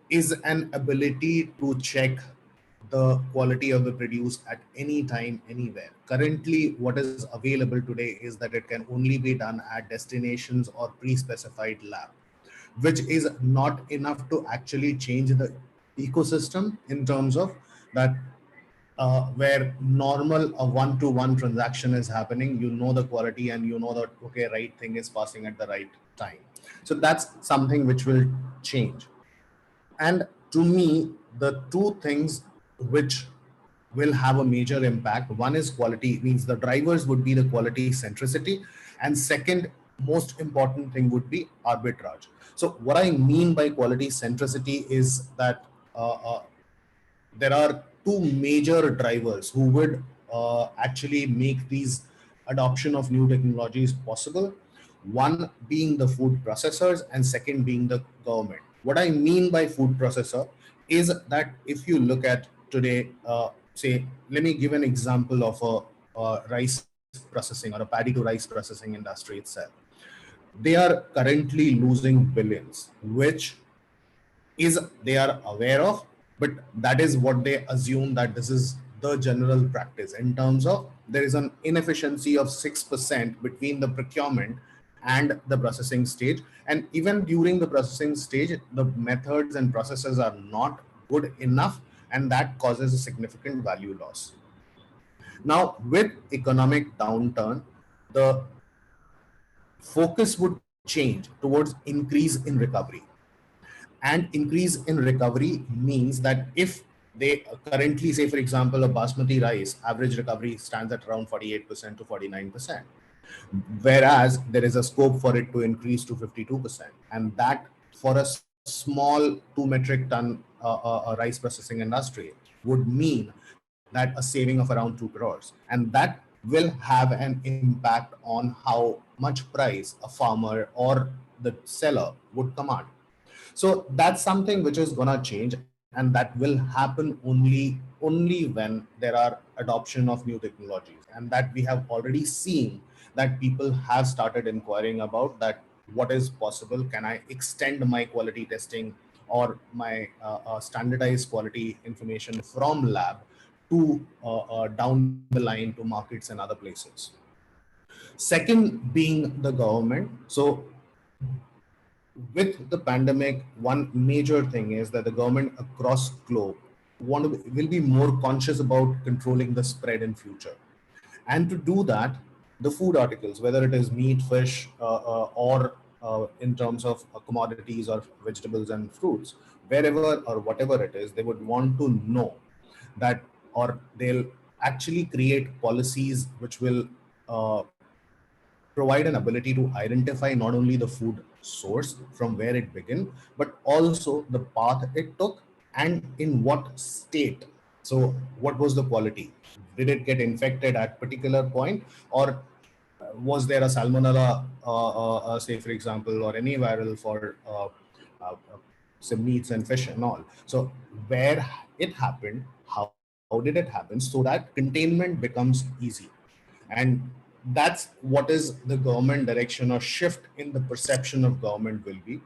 Is an ability to check the quality of the produce at any time, anywhere. Currently, what is available today is that it can only be done at destinations or pre-specified lab, which is not enough to actually change the ecosystem in terms of that where normal a one-to-one transaction is happening, the quality and that, okay, right thing is passing at the right time. So that's something which will change. And to me, the two things which will have a major impact, one is quality, means the drivers would be the quality centricity, and second most important thing would be arbitrage. So what I mean by quality centricity is that there are two major drivers who would actually make these adoption of new technologies possible. One being the food processors and second being the government. What I mean by food processor is that if you look at today, say, let me give an example of a rice processing or a paddy to rice processing industry itself. They are currently losing billions, which is they are aware of, but that is what they assume that this is the general practice in terms of there is an inefficiency of 6% between the procurement and the processing stage. And even during the processing stage, the methods and processes are not good enough, and that causes a significant value loss. Now, with economic downturn, the focus would change towards increase in recovery. And increase in recovery means that if they currently say, for example, a basmati rice, average recovery stands at around 48% to 49%, whereas there is a scope for it to increase to 52%. And that for a small 2 metric ton rice processing industry would mean that a saving of around 2 crores. And that will have an impact on how much price a farmer or the seller would command. So that's something which is gonna change, and that will happen only when there are adoption of new technologies, and that we have already seen that people have started inquiring about that. What is possible? Can I extend my quality testing or my standardized quality information from lab to down the line to markets and other places? Second being the government. So with the pandemic, one major thing is that the government across globe will be more conscious about controlling the spread in future. And to do that, the food articles, whether it is meat, fish, or in terms of commodities or vegetables and fruits, wherever or whatever it is, they would want to know that, or they'll actually create policies which will provide an ability to identify not only the food source from where it began, but also the path it took and in what state. So what was the quality? Did it get infected at particular point, or was there a salmonella, say for example, or any viral for some meats and fish and all? So where it happened, how did it happen, so that containment becomes easy. And that's what is the government direction or shift in the perception of government will be.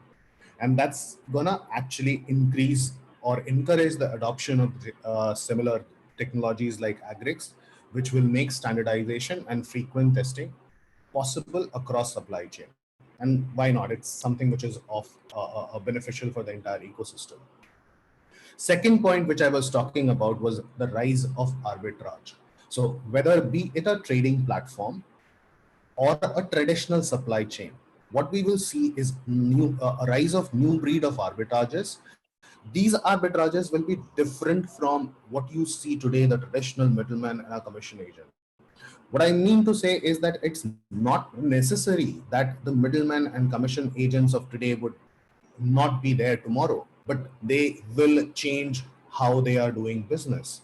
And that's gonna actually increase or encourage the adoption of similar technologies like Agrics, which will make standardization and frequent testing possible across supply chain. And why not? It's something which is of beneficial for the entire ecosystem. Second point which I was talking about was the rise of arbitrage. So whether be it a trading platform or a traditional supply chain, what we will see is a rise of new breed of arbitrages. These arbitrages will be different from what you see today, the traditional middleman and a commission agent. What I mean to say is that it's not necessary that the middleman and commission agents of today would not be there tomorrow, but they will change how they are doing business,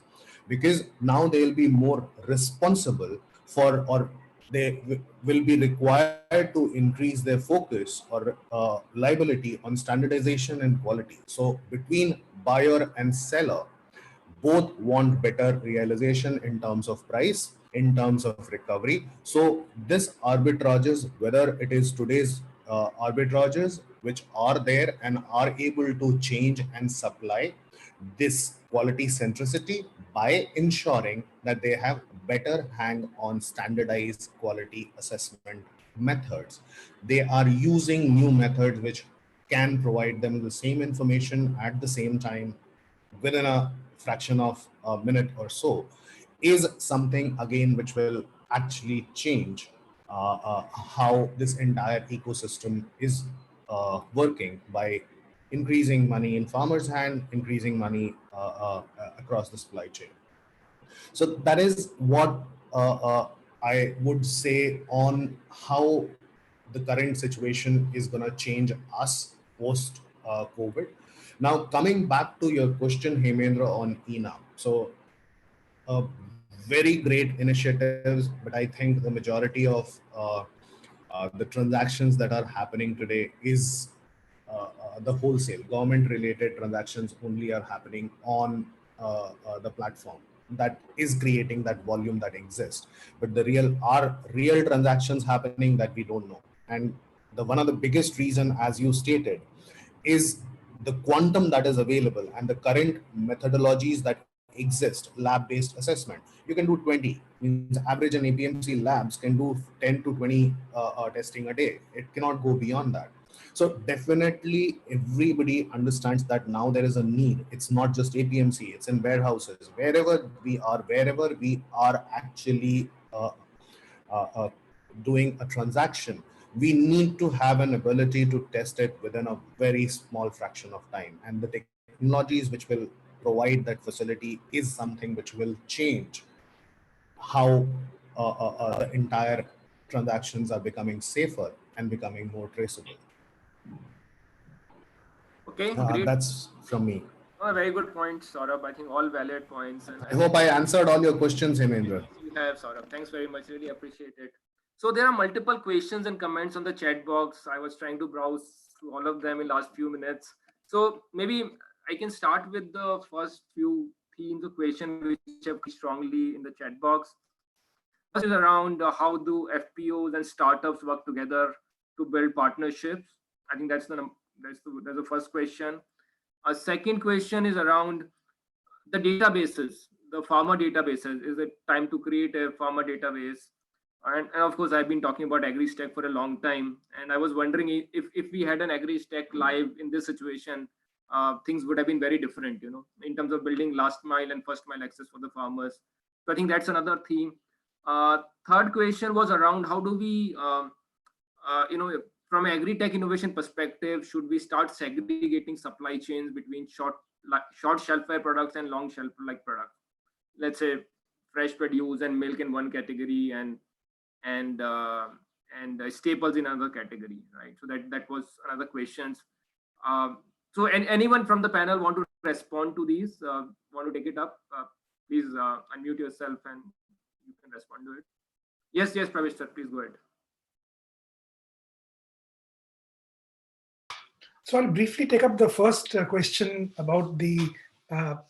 because now they'll be more responsible for, or they will be required to increase their focus or liability on standardization and quality. So between buyer and seller, both want better realization in terms of price, in terms of recovery. So this arbitrages, whether it is today's arbitrages which are there and are able to change and supply this quality centricity by ensuring that they have better hang on standardized quality assessment methods. They are using new methods which can provide them the same information at the same time within a fraction of a minute or so, is something again which will actually change how this entire ecosystem is working by increasing money in farmers' hand, increasing money across the supply chain. So that is what I would say on how the current situation is going to change us post COVID. Now, coming back to your question, Hemendra, on ENAM. So, very great initiatives, but I think the majority of the transactions that are happening today is the wholesale government-related transactions only are happening on the platform. That is creating that volume that exists, but the real transactions happening that we don't know. And the one of the biggest reason, as you stated, is the quantum that is available and the current methodologies that exist lab-based assessment. You can do 20. Means average and APMC labs can do 10 to 20 testing a day. It cannot go beyond that. So definitely everybody understands that now there is a need. It's not just APMC, it's in warehouses, wherever we are actually doing a transaction, we need to have an ability to test it within a very small fraction of time. And the technologies which will provide that facility is something which will change how the entire transactions are becoming safer and becoming more traceable. Okay, great. That's from me. Very good points, Saurabh. I think all valid points. And I hope I answered all your questions, Hemendra. You have, Saurabh. Thanks very much. Really appreciate it. So there are multiple questions and comments on the chat box. I was trying to browse through all of them in last few minutes. So maybe I can start with the first few themes of question which have come strongly in the chat box. First is around how do FPOs and startups work together to build partnerships. I think that's the first question. A second question is around the databases, the farmer databases. Is it time to create a farmer database? And of course, I've been talking about Agritech for a long time. And I was wondering if we had an Agritech live in this situation, things would have been very different, in terms of building last mile and first mile access for the farmers. So I think that's another theme. Third question was around how do we, from an Agritech innovation perspective, should we start segregating supply chains between short shelf life products and long shelf life products? Let's say fresh produce and milk in one category and staples in another category, right? So that was another question. So anyone from the panel want to respond to these? Want to take it up? Please unmute yourself and you can respond to it. Yes, Pravesh sir, please go ahead. So I'll briefly take up the first question about the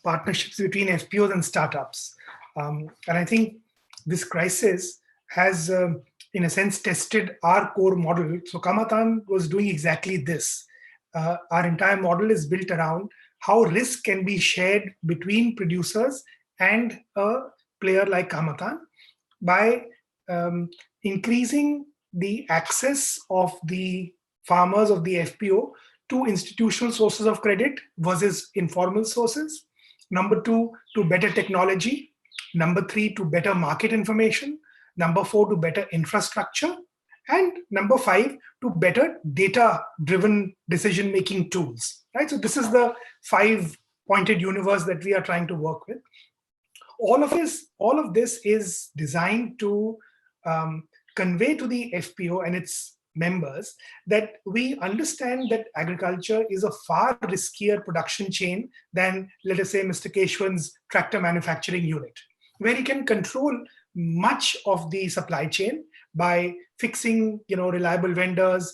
partnerships between FPOs and startups. And I think this crisis has, in a sense, tested our core model. So Kamatan was doing exactly this. Our entire model is built around how risk can be shared between producers and a player like Kamatan by increasing the access of the farmers of the FPO to institutional sources of credit versus informal sources. Number 2, to better technology. Number 3, to better market information. Number 4, to better infrastructure. And number 5, to better data-driven decision-making tools. Right? So this is the 5-pointed universe that we are trying to work with. All of this is designed to convey to the FPO and its members that we understand that agriculture is a far riskier production chain than, let us say, Mr. Keshwan's tractor manufacturing unit, where he can control much of the supply chain by fixing, reliable vendors,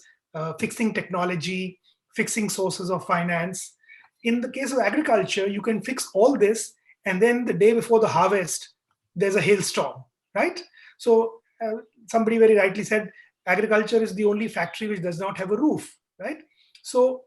fixing technology, fixing sources of finance. In the case of agriculture, you can fix all this, and then the day before the harvest, there's a hailstorm, right? So somebody very rightly said, agriculture is the only factory which does not have a roof, right? So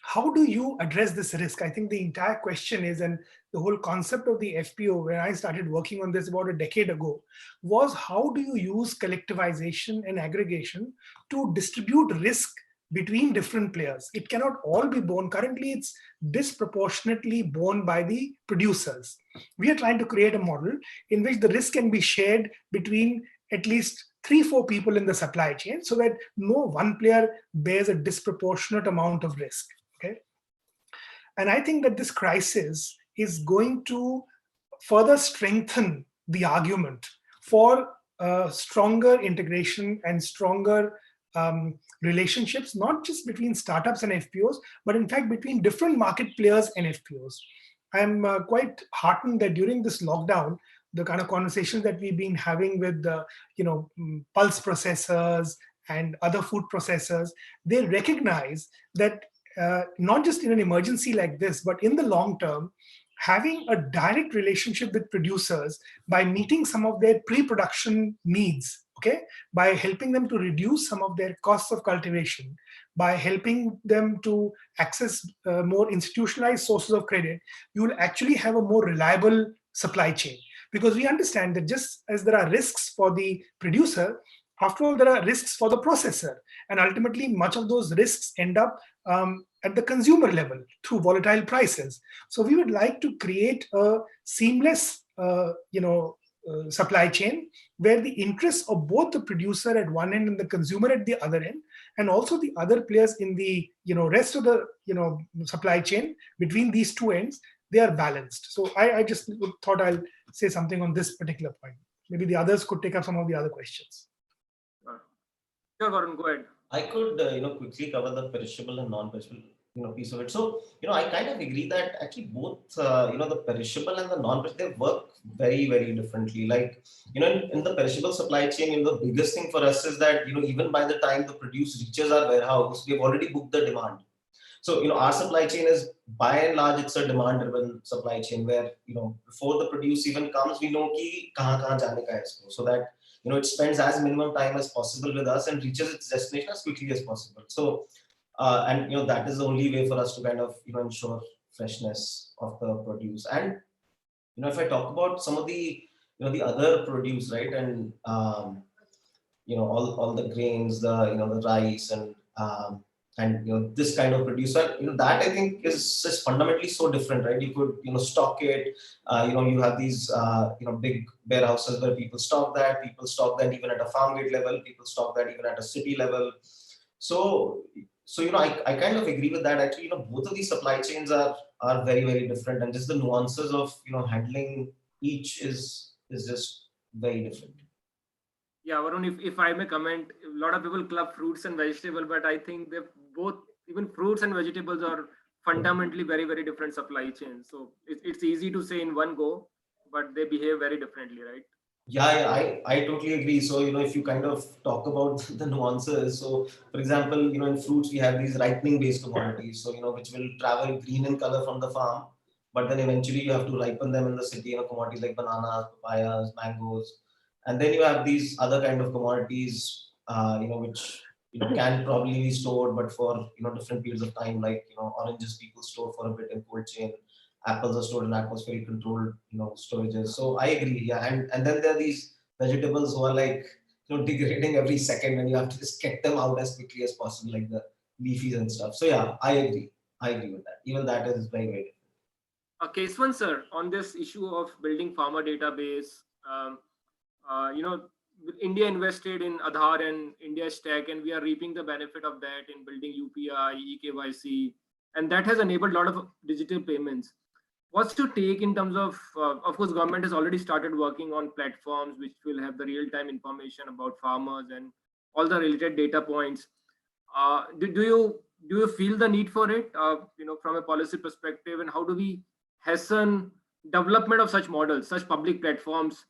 how do you address this risk? I think the entire question is, and the whole concept of the FPO, when I started working on this about a decade ago, was how do you use collectivization and aggregation to distribute risk between different players? It cannot all be borne. Currently, it's disproportionately borne by the producers. We are trying to create a model in which the risk can be shared between at least 3-4 people in the supply chain so that no one player bears a disproportionate amount of risk. Okay. And I think that this crisis is going to further strengthen the argument for stronger integration and stronger relationships, not just between startups and FPOs, but in fact between different market players and FPOs. I'm quite heartened that during this lockdown, the kind of conversations that we've been having with pulse processors and other food processors, they recognize that not just in an emergency like this, but in the long term, having a direct relationship with producers by meeting some of their pre-production needs, okay, by helping them to reduce some of their costs of cultivation, by helping them to access more institutionalized sources of credit, you will actually have a more reliable supply chain, because we understand that just as there are risks for the producer, after all, there are risks for the processor. And ultimately, much of those risks end up at the consumer level through volatile prices. So we would like to create a seamless, supply chain where the interests of both the producer at one end and the consumer at the other end, and also the other players in the rest of the supply chain between these two ends, they are balanced. So I just thought I'll say something on this particular point. Maybe the others could take up some of the other questions. Sure, Varun, go ahead. I could, quickly cover the perishable and non-perishable, piece of it. So, I kind of agree that actually both, the perishable and the non-perishable, they work very, very differently. Like, in the perishable supply chain, the biggest thing for us is that, even by the time the produce reaches our warehouse, we've already booked the demand. So, our supply chain is, by and large, it's a demand-driven supply chain where, before the produce even comes, we know ki kahan jaane ka hai isko, so that it spends as minimum time as possible with us and reaches its destination as quickly as possible. So, and that is the only way for us to kind of ensure freshness of the produce. And if I talk about some of the the other produce, right, and all the grains, the rice and this kind of produce, that I think is fundamentally so different, right? You could stock it, you have these big warehouses where people stock that even at a farm gate level, people stock that even at a city level. So I kind of agree with that. Actually, both of these supply chains are very, very different, and just the nuances of handling each is just very different. Yeah, Varun, if I may comment, a lot of people club fruits and vegetables, but I think they both, even fruits and vegetables, are fundamentally very, very different supply chains. So it's easy to say in one go, but they behave very differently, right? Yeah, I totally agree. So, if you kind of talk about the nuances, so for example, in fruits, we have these ripening based commodities, so, which will travel green in color from the farm, but then eventually you have to ripen them in the city, commodities like bananas, papayas, mangoes. And then you have these other kind of commodities, which, can probably be stored, but for, different periods of time, like, oranges people store for a bit in cold chain. Apples are stored in atmospheric controlled, storages. So I agree. Yeah. And then there are these vegetables who are like, degrading every second and you have to just get them out as quickly as possible, like the leafies and stuff. So yeah, I agree. I agree with that. Even that is very, very Keswan sir, on this issue of building farmer database, India invested in Aadhaar and India Stack, and we are reaping the benefit of that in building UPI, eKYC, and that has enabled a lot of digital payments. What's your take in terms of course, government has already started working on platforms which will have the real-time information about farmers and all the related data points. Do you feel the need for it, from a policy perspective, and how do we hasten development of such models, such public platforms,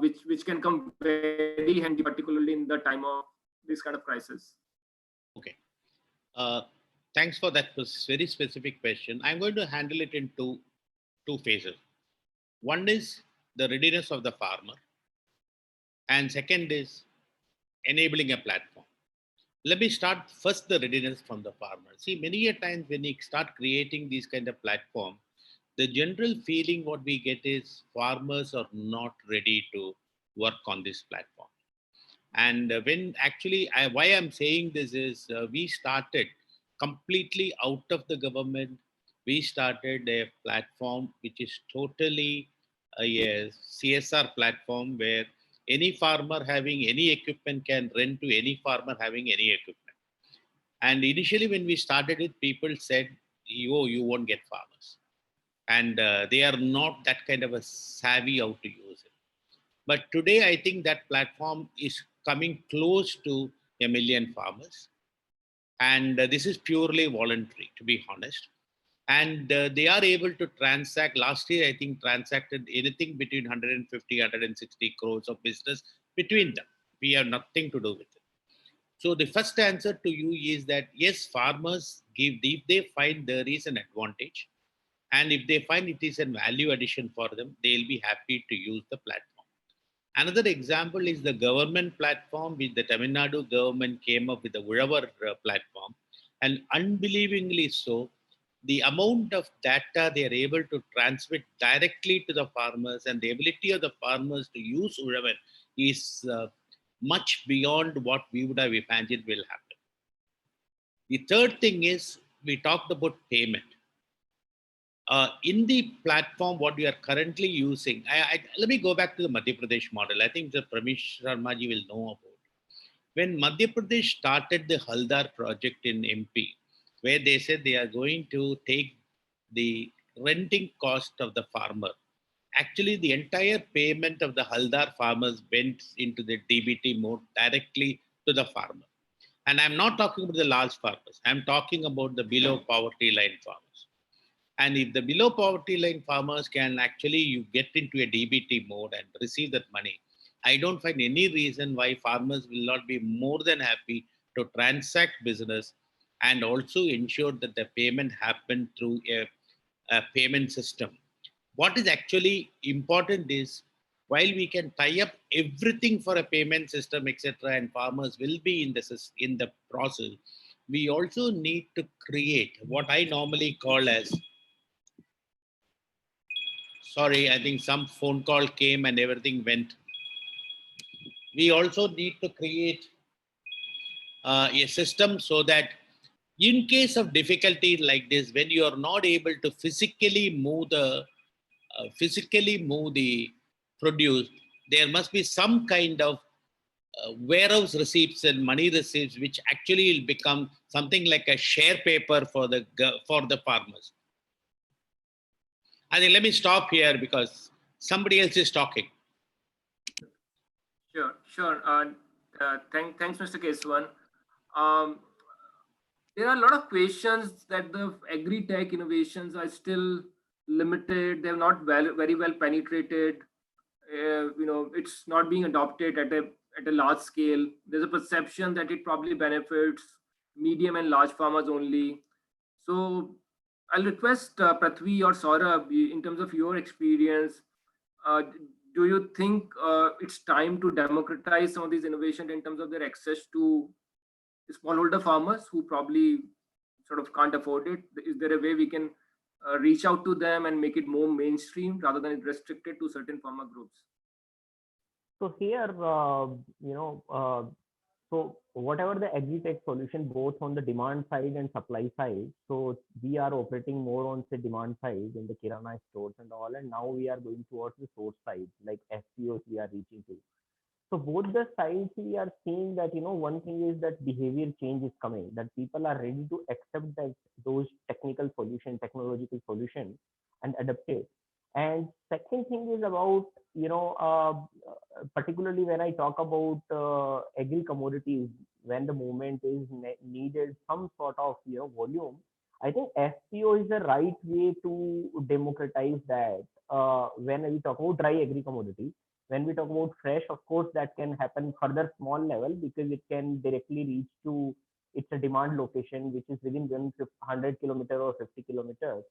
which can come very handy, particularly in the time of this kind of crisis? Okay. Thanks for that very specific question. I'm going to handle it in two phases. One is the readiness of the farmer, and second is enabling a platform. Let me start first the readiness from the farmer. See, many a times when we start creating these kind of platform, the general feeling what we get is farmers are not ready to work on this platform. And when actually, why I'm saying this is we started completely out of the government. We started a platform which is totally a CSR platform where any farmer having any equipment can rent to any farmer having any equipment. And initially when we started it, people said, you won't get farmers. And they are not that kind of a savvy how to use it. But today, I think that platform is coming close to 1 million farmers. And this is purely voluntary, to be honest. And they are able to transact. Last year, I think, transacted anything between 150, 160 crores of business between them. We have nothing to do with it. So the first answer to you is that, yes, farmers give, if they find there is an advantage, and if they find it is a value addition for them, they'll be happy to use the platform. Another example is the government platform, which the Tamil Nadu government came up with the Ulavar platform. And unbelievingly so, the amount of data they are able to transmit directly to the farmers and the ability of the farmers to use Uravan is much beyond what we would have imagined will happen. The third thing is we talked about payment. In the platform, what we are currently using, let me go back to the Madhya Pradesh model. I think the Pramish Sharma ji will know about it. When Madhya Pradesh started the Haldar project in MP, where they said they are going to take the renting cost of the farmer, actually the entire payment of the Haldar farmers went into the DBT mode directly to the farmer. And I'm not talking about the large farmers. I'm talking about the below poverty line farmers. And if the below poverty line farmers can actually you get into a DBT mode and receive that money, I don't find any reason why farmers will not be more than happy to transact business and also ensure that the payment happen through a payment system. What is actually important is while we can tie up everything for a payment system, etc., and farmers will be in the process, we also need to create what I normally call as, sorry, I think some phone call came and everything went. We also need to create a system so that in case of difficulties like this, when you are not able to physically move the produce, there must be some kind of warehouse receipts and money receipts, which actually will become something like a share paper for the farmers. I think let me stop here because somebody else is talking. Sure. Thanks, Mr. Keswan. There are a lot of questions that the Agritech innovations are still limited. They're not very well penetrated. It's not being adopted at a large scale. There's a perception that it probably benefits medium and large farmers only. So I'll request Prithvi or Saurabh, in terms of your experience, do you think it's time to democratize some of these innovations in terms of their access to smallholder farmers who probably sort of can't afford it? Is there a way we can reach out to them and make it more mainstream rather than restricted to certain farmer groups? So here, so whatever the Agritech solution, both on the demand side and supply side, so we are operating more on the demand side in the Kirana stores and all, and now we are going towards the source side, like FPOs we are reaching to. So both the sides we are seeing that, one thing is that behavior change is coming, that people are ready to accept that those technological solution and adapt it. And second thing is about, particularly when I talk about agri commodities, when the movement is needed some sort of volume, I think FPO is the right way to democratize that. When we talk about dry agri commodities, when we talk about fresh, of course, that can happen further small level because it can directly reach to it's a demand location which is within 100 kilometers or 50 kilometers.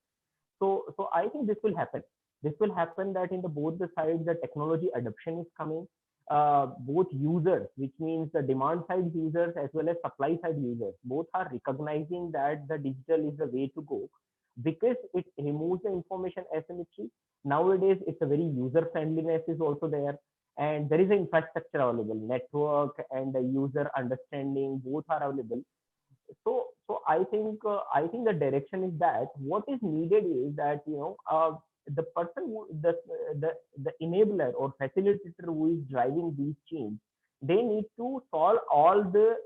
So I think this will happen. This will happen that in both the sides, the technology adoption is coming. Both users, which means the demand side users as well as supply side users, both are recognizing that the digital is the way to go because it removes the information asymmetry. Nowadays, it's a very user friendliness is also there, and there is an infrastructure available, network and the user understanding, both are available. So I think the direction is that what is needed is that the person who the enabler or facilitator who is driving these change, they need to solve all the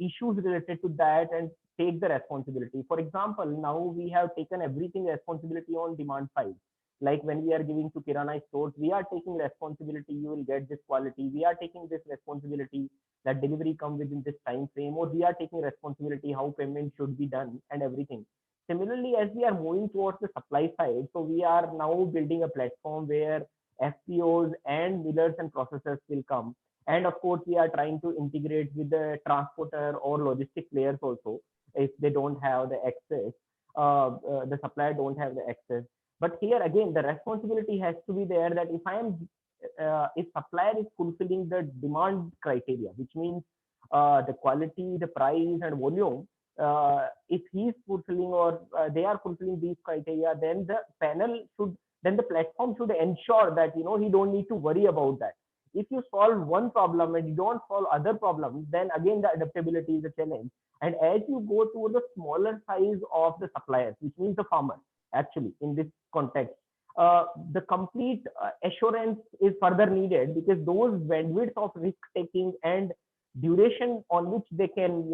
issues related to that and take the responsibility. For example, now we have taken everything responsibility on demand side. Like when we are giving to Kirana stores, we are taking responsibility, you will get this quality. We are taking this responsibility that delivery come within this time frame, or we are taking responsibility how payment should be done and everything. Similarly, as we are moving towards the supply side, so we are now building a platform where FPOs and millers and processors will come. And of course, we are trying to integrate with the transporter or logistic players also if they don't have the access, the supplier don't have the access. But here again, the responsibility has to be there that if supplier is fulfilling the demand criteria, which means the quality, the price and volume, if he's fulfilling or they are fulfilling these criteria, then the platform should ensure that he don't need to worry about that. If you solve one problem and you don't solve other problems, then again the adaptability is a challenge. And as you go to the smaller size of the suppliers, which means the farmer, actually in this context, the complete assurance is further needed, because those bandwidth of risk taking and duration on which they can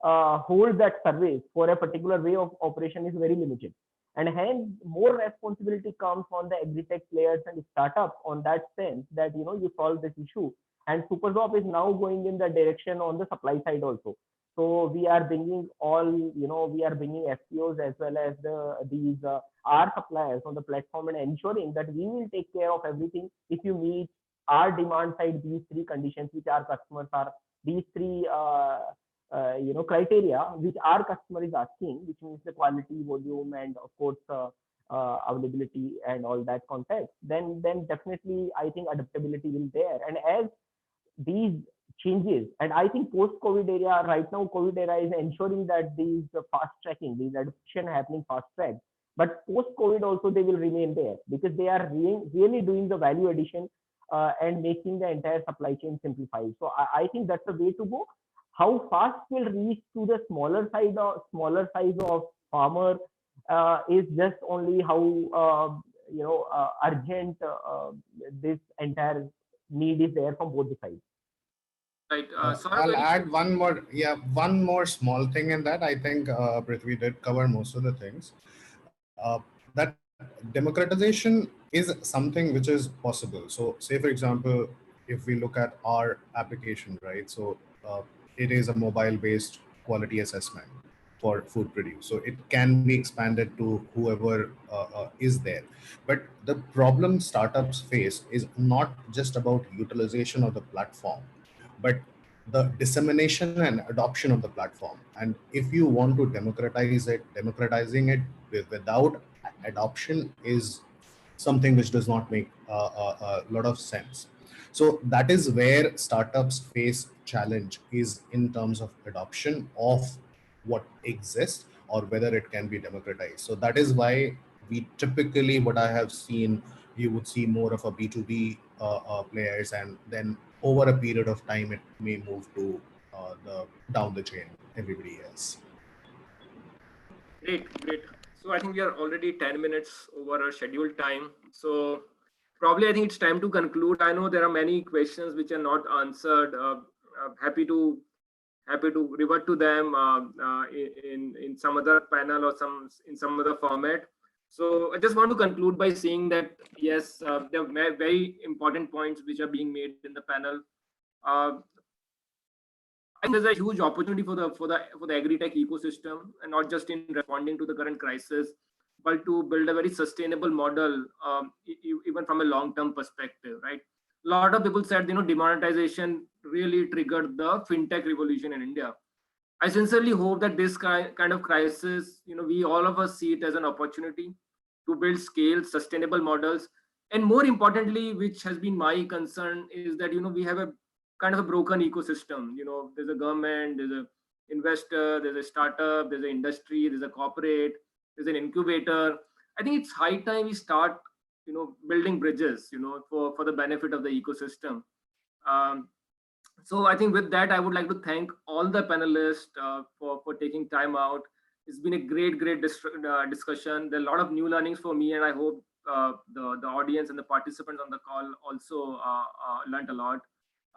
hold that service for a particular way of operation is very limited. And hence more responsibility comes on the agritech players and startups on that sense, that you solve this issue. And Supershop is now going in the direction on the supply side also. So we are bringing FPOs as well as these our suppliers on the platform, and ensuring that we will take care of everything if you meet our demand side these three conditions which our customers are, these three criteria which our customer is asking, which means the quality, volume, and of course availability and all that context, then definitely I think adaptability will there. And as these changes, and I think post-COVID era, right now COVID era is ensuring that these fast tracking, these adoption happening fast track, but post-COVID also they will remain there, because they are really doing the value addition and making the entire supply chain simplified. So I think that's the way to go. How fast will reach to the smaller size of farmer is just only how urgent this entire need is there from both the sides. Right. I'll add one more small thing in that. I think Prithvi did cover most of the things. That democratization is something which is possible. So say, for example, if we look at our application, right? So it is a mobile-based quality assessment for food produce. So it can be expanded to whoever is there. But the problem startups face is not just about utilization of the platform, but the dissemination and adoption of the platform. And if you want to democratize it, democratizing it without adoption is something which does not make a lot of sense. So that is where startups face challenge, is in terms of adoption of what exists or whether it can be democratized. So that is why we typically, what I have seen, you would see more of a B2B players, and then over a period of time, it may move to down the chain, everybody else. Great. So I think we are already 10 minutes over our scheduled time. So probably I think it's time to conclude. I know there are many questions which are not answered. Happy to revert to them in some other panel or in some other format. So I just want to conclude by saying that yes, there are very important points which are being made in the panel. I think there's a huge opportunity for the Agritech ecosystem, and not just in responding to the current crisis, but to build a very sustainable model, even from a long-term perspective, right? A lot of people said, demonetization really triggered the fintech revolution in India. I sincerely hope that this kind of crisis, we all of us see it as an opportunity to build scale, sustainable models. And more importantly, which has been my concern, is that, we have a kind of a broken ecosystem. There's a government, there's an investor, there's a startup, there's an industry, there's a corporate, there's an incubator. I think it's high time we start, building bridges, for the benefit of the ecosystem. So I think with that, I would like to thank all the panelists for taking time out. It's been a great discussion. There are a lot of new learnings for me, and I hope the audience and the participants on the call also learned a lot.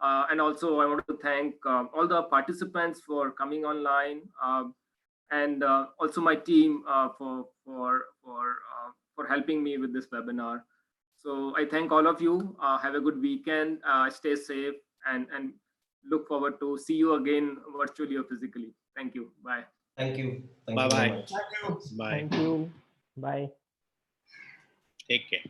And also I want to thank all the participants for coming online, and also my team for helping me with this webinar. So I thank all of you. Have a good weekend. Stay safe, and look forward to see you again virtually or physically. Thank you. Bye. Thank you. Bye-bye. Thank you very much. Bye. Thank you. Bye. Take care.